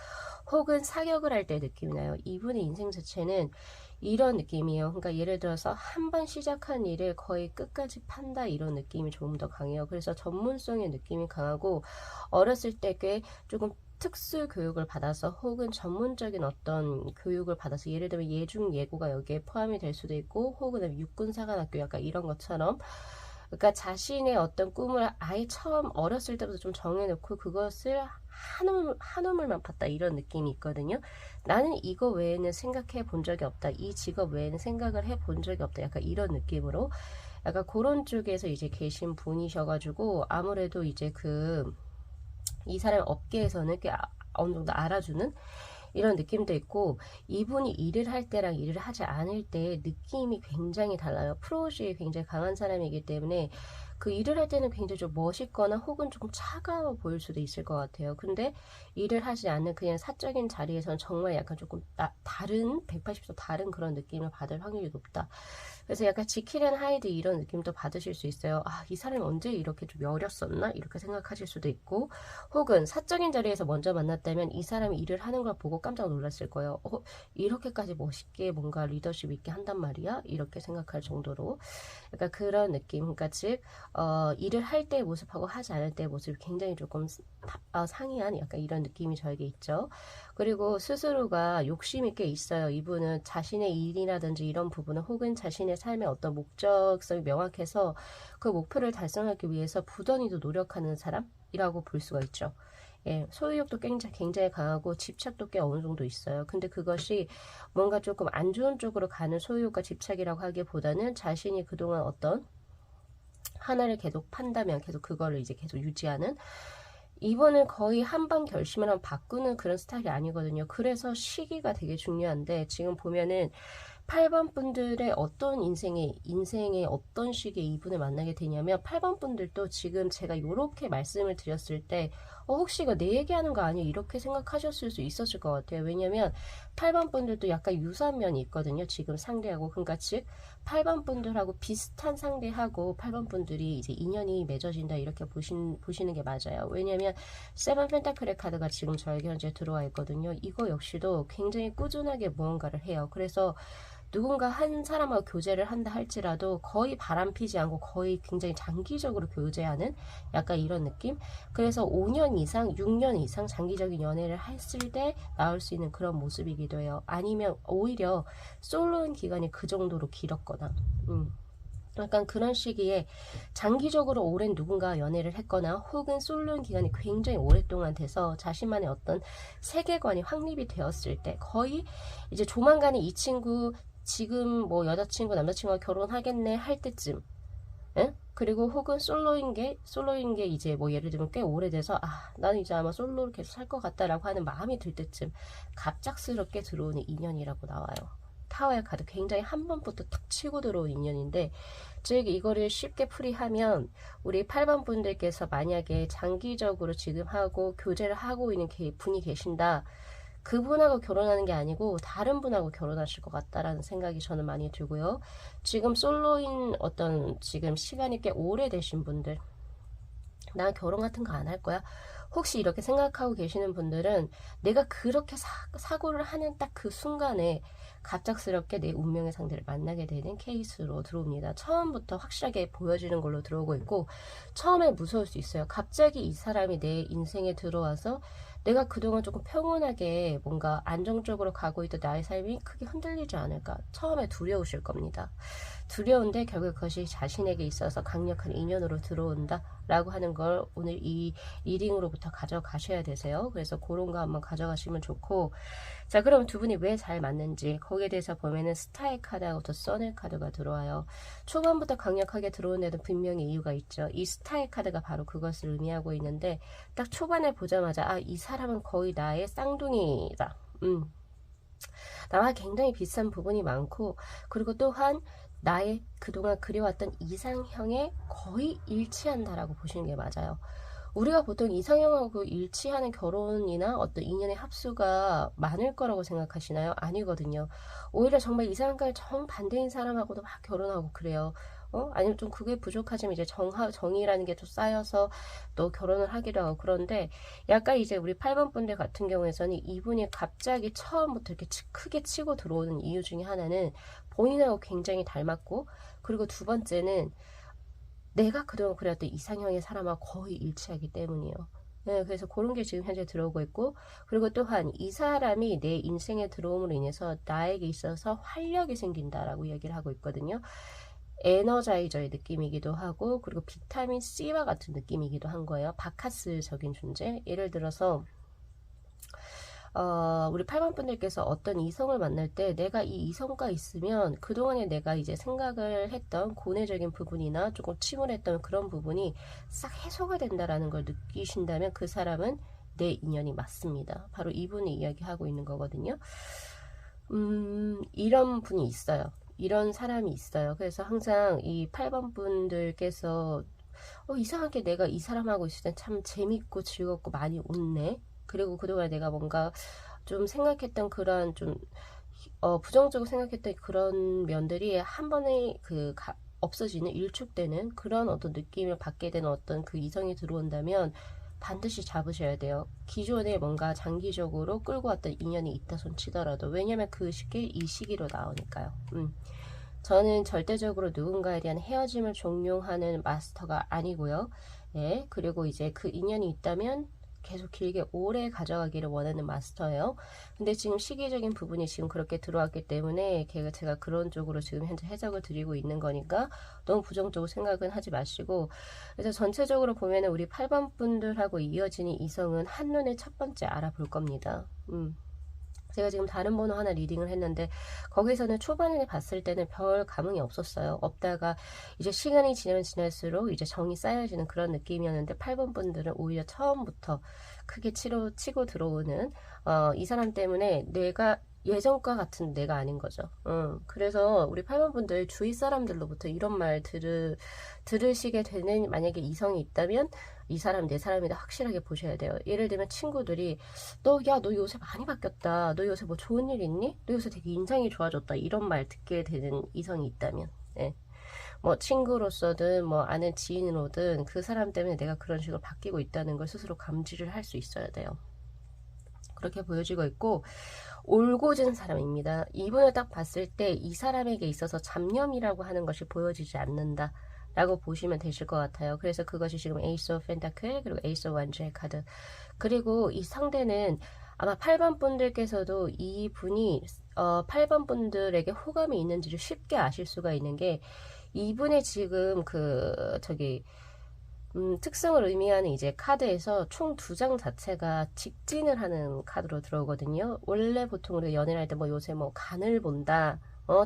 혹은 사격을 할 때 느낌이 나요. 이분의 인생 자체는 이런 느낌이에요. 그러니까 예를 들어서 한 번 시작한 일을 거의 끝까지 판다, 이런 느낌이 조금 더 강해요. 그래서 전문성의 느낌이 강하고, 어렸을 때 꽤 조금 특수 교육을 받아서 혹은 전문적인 어떤 교육을 받아서, 예를 들면 예중 예고가 여기에 포함이 될 수도 있고, 혹은 육군사관학교 약간 이런 것처럼, 그러니까 자신의 어떤 꿈을 아예 처음 어렸을 때부터 좀 정해놓고 그것을 한 우물만 봤다, 이런 느낌이 있거든요. 나는 이거 외에는 생각해 본 적이 없다, 이 직업 외에는 생각을 해 본 적이 없다, 약간 이런 느낌으로 약간 그런 쪽에서 이제 계신 분이셔가지고, 아무래도 이제 이 사람 업계에서는 꽤 어느 정도 알아주는 이런 느낌도 있고, 이분이 일을 할 때랑 일을 하지 않을 때 느낌이 굉장히 달라요. 프로의식이 굉장히 강한 사람이기 때문에 그 일을 할 때는 굉장히 좀 멋있거나 혹은 조금 차가워 보일 수도 있을 것 같아요. 근데 일을 하지 않는 그냥 사적인 자리에서는 정말 약간 조금 다른 180도 다른 그런 느낌을 받을 확률이 높다. 그래서 약간 지킬 앤 하이드 이런 느낌도 받으실 수 있어요. 아, 이 사람이 언제 이렇게 좀 여렸었나? 이렇게 생각하실 수도 있고, 혹은 사적인 자리에서 먼저 만났다면 이 사람이 일을 하는 걸 보고 깜짝 놀랐을 거예요. 이렇게까지 멋있게 뭔가 리더십 있게 한단 말이야? 이렇게 생각할 정도로 약간 그런 느낌. 그러니까 즉 일을 할 때의 모습하고 하지 않을 때의 모습이 굉장히 조금 상이한 약간 이런 느낌이 저에게 있죠. 그리고 스스로가 욕심이 꽤 있어요. 이분은 자신의 일이라든지 이런 부분은, 혹은 자신의 삶의 어떤 목적성이 명확해서 그 목표를 달성하기 위해서 부단히도 노력하는 사람이라고 볼 수가 있죠. 예, 소유욕도 굉장히 강하고 집착도 꽤 어느 정도 있어요. 근데 그것이 뭔가 조금 안 좋은 쪽으로 가는 소유욕과 집착이라고 하기보다는 자신이 그동안 어떤 하나를 계속 판다면 계속 그거를 이제 계속 유지하는, 이번은 거의 한 번 결심을 하면 바꾸는 그런 스타일이 아니거든요. 그래서 시기가 되게 중요한데, 지금 보면은 8번 분들의 어떤 인생의 어떤 시기에 이분을 만나게 되냐면, 8번 분들도 지금 제가 이렇게 말씀을 드렸을 때 혹시 이거 내 얘기하는 거 아니야? 이렇게 생각하셨을 수 있었을 것 같아요. 왜냐면 8번 분들도 약간 유사한 면이 있거든요. 지금 상대하고. 그러니까 즉 8번 분들하고 비슷한 상대하고 8번 분들이 이제 인연이 맺어진다, 이렇게 보시는 게 맞아요. 왜냐면 세븐 펜타클의 카드가 지금 저에게 현재 들어와 있거든요. 이거 역시도 굉장히 꾸준하게 무언가를 해요. 그래서 누군가 한 사람하고 교제를 한다 할지라도 거의 바람피지 않고 거의 굉장히 장기적으로 교제하는 약간 이런 느낌? 그래서 5년 이상, 6년 이상 장기적인 연애를 했을 때 나올 수 있는 그런 모습이기도 해요. 아니면 오히려 솔로인 기간이 그 정도로 길었거나, 약간 그런 시기에 장기적으로 오랜 누군가 연애를 했거나, 혹은 솔로인 기간이 굉장히 오랫동안 돼서 자신만의 어떤 세계관이 확립이 되었을 때, 거의 이제 조만간에 이 친구 지금 뭐 여자친구 남자친구가 결혼하겠네 할 때쯤, 예? 그리고 혹은 솔로인 게 이제 뭐 예를 들면 꽤 오래돼서 나는 이제 아마 솔로를 계속 살 것 같다라고 하는 마음이 들 때쯤 갑작스럽게 들어오는 인연이라고 나와요. 타워의 카드 굉장히 한 번부터 탁 치고 들어온 인연인데, 즉 이거를 쉽게 풀이하면 우리 8번 분들께서 만약에 장기적으로 지금 하고 교제를 하고 있는 분이 계신다. 그분하고 결혼하는 게 아니고 다른 분하고 결혼하실 것 같다라는 생각이 저는 많이 들고요. 지금 솔로인 어떤 지금 시간이 꽤 오래되신 분들, 난 결혼 같은 거 안 할 거야. 혹시 이렇게 생각하고 계시는 분들은 내가 그렇게 사고를 하는 딱 그 순간에 갑작스럽게 내 운명의 상대를 만나게 되는 케이스로 들어옵니다. 처음부터 확실하게 보여지는 걸로 들어오고 있고, 처음에 무서울 수 있어요. 갑자기 이 사람이 내 인생에 들어와서 내가 그동안 조금 평온하게 뭔가 안정적으로 가고 있던 나의 삶이 크게 흔들리지 않을까. 처음에 두려우실 겁니다. 두려운데 결국 그것이 자신에게 있어서 강력한 인연으로 들어온다 라고 하는 걸 오늘 이 리딩으로부터 가져가셔야 되세요. 그래서 그런 거 한번 가져가시면 좋고, 자, 그럼 두 분이 왜 잘 맞는지 거기에 대해서 보면은 스타의 카드하고 또 선의 카드가 들어와요. 초반부터 강력하게 들어온 데는 분명히 이유가 있죠. 이 스타의 카드가 바로 그것을 의미하고 있는데, 딱 초반에 보자마자 이 사람은 거의 나의 쌍둥이다. 나와 굉장히 비슷한 부분이 많고, 그리고 또한 나의 그동안 그려왔던 이상형에 거의 일치한다라고 보시는 게 맞아요. 우리가 보통 이상형하고 일치하는 결혼이나 어떤 인연의 합수가 많을 거라고 생각하시나요? 아니거든요. 오히려 정말 이상형과 정반대인 사람하고도 막 결혼하고 그래요. 아니면 좀 그게 부족하지만 이제 정이라는 게 또 쌓여서 또 결혼을 하기도 하고, 그런데 약간 이제 우리 8번 분들 같은 경우에서는 이분이 갑자기 처음부터 이렇게 크게 치고 들어오는 이유 중에 하나는 본인하고 굉장히 닮았고, 그리고 두 번째는 내가 그동안 그려왔던 이상형의 사람하고 거의 일치하기 때문이에요. 네, 그래서 그런 게 지금 현재 들어오고 있고, 그리고 또한 이 사람이 내 인생에 들어옴으로 인해서 나에게 있어서 활력이 생긴다라고 얘기를 하고 있거든요. 에너자이저의 느낌이기도 하고, 그리고 비타민 C와 같은 느낌이기도 한 거예요. 바카스적인 존재. 예를 들어서 우리 8번 분들께서 어떤 이성을 만날 때 내가 이 이성과 있으면 그동안에 내가 이제 생각을 했던 고뇌적인 부분이나 조금 침울했던 그런 부분이 싹 해소가 된다라는 걸 느끼신다면 그 사람은 내 인연이 맞습니다. 바로 이분이 이야기하고 있는 거거든요. 이런 분이 있어요. 이런 사람이 있어요. 그래서 항상 이 8번 분들께서 이상하게 내가 이 사람하고 있을 땐 참 재밌고 즐겁고 많이 웃네. 그리고 그동안 내가 뭔가 좀 생각했던 그런 좀 부정적으로 생각했던 그런 면들이 한 번에 없어지는, 일축되는 그런 어떤 느낌을 받게 되는 어떤 그 이성이 들어온다면 반드시 잡으셔야 돼요. 기존에 뭔가 장기적으로 끌고 왔던 인연이 있다 손 치더라도. 왜냐면 그 이 시기로 나오니까요. 저는 절대적으로 누군가에 대한 헤어짐을 종용하는 마스터가 아니고요. 네, 그리고 이제 그 인연이 있다면 계속 길게 오래 가져가기를 원하는 마스터예요. 근데 지금 시기적인 부분이 지금 그렇게 들어왔기 때문에 제가 그런 쪽으로 지금 현재 해석을 드리고 있는 거니까 너무 부정적으로 생각은 하지 마시고, 그래서 전체적으로 보면은 우리 8번 분들하고 이어지는 이성은 한눈에 첫 번째 알아볼 겁니다. 제가 지금 다른 번호 하나 리딩을 했는데 거기서는 초반에 봤을 때는 별 감흥이 없었어요. 없다가 이제 시간이 지나면 지날수록 이제 정이 쌓여지는 그런 느낌이었는데 8번 분들은 오히려 처음부터 크게 치고 들어오는 이 사람 때문에 내가 예전과 같은 내가 아닌 거죠. 그래서 우리 8번 분들 주위 사람들로부터 이런 말 들으시게 되는 만약에 이성이 있다면 이 사람 내 사람이다 확실하게 보셔야 돼요. 예를 들면 친구들이 너 요새 많이 바뀌었다. 너 요새 뭐 좋은 일 있니? 너 요새 되게 인상이 좋아졌다. 이런 말 듣게 되는 이성이 있다면, 예. 뭐 친구로서든 뭐 아는 지인으로든 그 사람 때문에 내가 그런 식으로 바뀌고 있다는 걸 스스로 감지를 할 수 있어야 돼요. 그렇게 보여지고 있고, 올곧은 사람입니다. 이분을 딱 봤을 때 이 사람에게 있어서 잡념이라고 하는 것이 보여지지 않는다 라고 보시면 되실 것 같아요. 그래서 그것이 지금 에이스 오브 펜타클 그리고 에이스 오브 완주의 카드, 그리고 이 상대는 아마 8번 분들께서도 이분이 8번 분들에게 호감이 있는지를 쉽게 아실 수가 있는 게, 이분의 지금 특성을 의미하는 이제 카드에서 총 2장 자체가 직진을 하는 카드로 들어오거든요. 원래 보통 우리가 연애를 할 때 뭐 요새 뭐 간을 본다,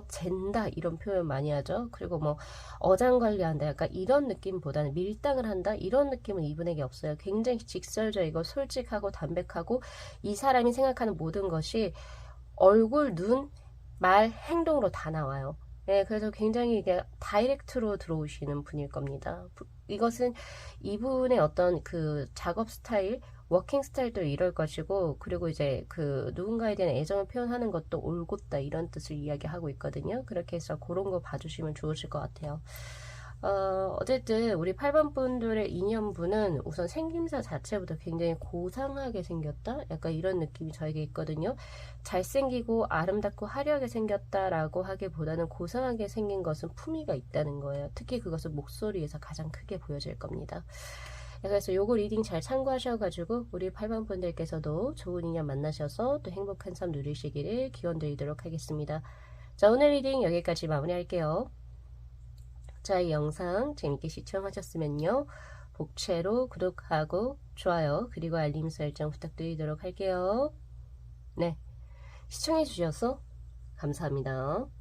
잰다 이런 표현 많이 하죠. 그리고 뭐 어장관리한다 약간 이런 느낌보다는 밀당을 한다 이런 느낌은 이분에게 없어요. 굉장히 직설적이고 솔직하고 담백하고 이 사람이 생각하는 모든 것이 얼굴, 눈, 말, 행동으로 다 나와요. 네, 그래서 굉장히 이게 다이렉트로 들어오시는 분일 겁니다. 이것은 이분의 어떤 그 작업 스타일, 워킹 스타일도 이럴 것이고, 그리고 이제 그 누군가에 대한 애정을 표현하는 것도 올곧다 이런 뜻을 이야기하고 있거든요. 그렇게 해서 그런 거 봐주시면 좋으실 것 같아요. 어쨌든 우리 8번 분들의 인연분은 우선 생김새 자체부터 굉장히 고상하게 생겼다? 약간 이런 느낌이 저에게 있거든요. 잘생기고 아름답고 화려하게 생겼다라고 하기보다는 고상하게 생긴 것은 품위가 있다는 거예요. 특히 그것은 목소리에서 가장 크게 보여질 겁니다. 그래서 요거 리딩 잘 참고하셔가지고 우리 8번 분들께서도 좋은 인연 만나셔서 또 행복한 삶 누리시기를 기원 드리도록 하겠습니다. 자, 오늘 리딩 여기까지 마무리할게요. 자, 이 영상 재밌게 시청하셨으면요. 복채로 구독하고 좋아요 그리고 알림 설정 부탁드리도록 할게요. 네, 시청해 주셔서 감사합니다.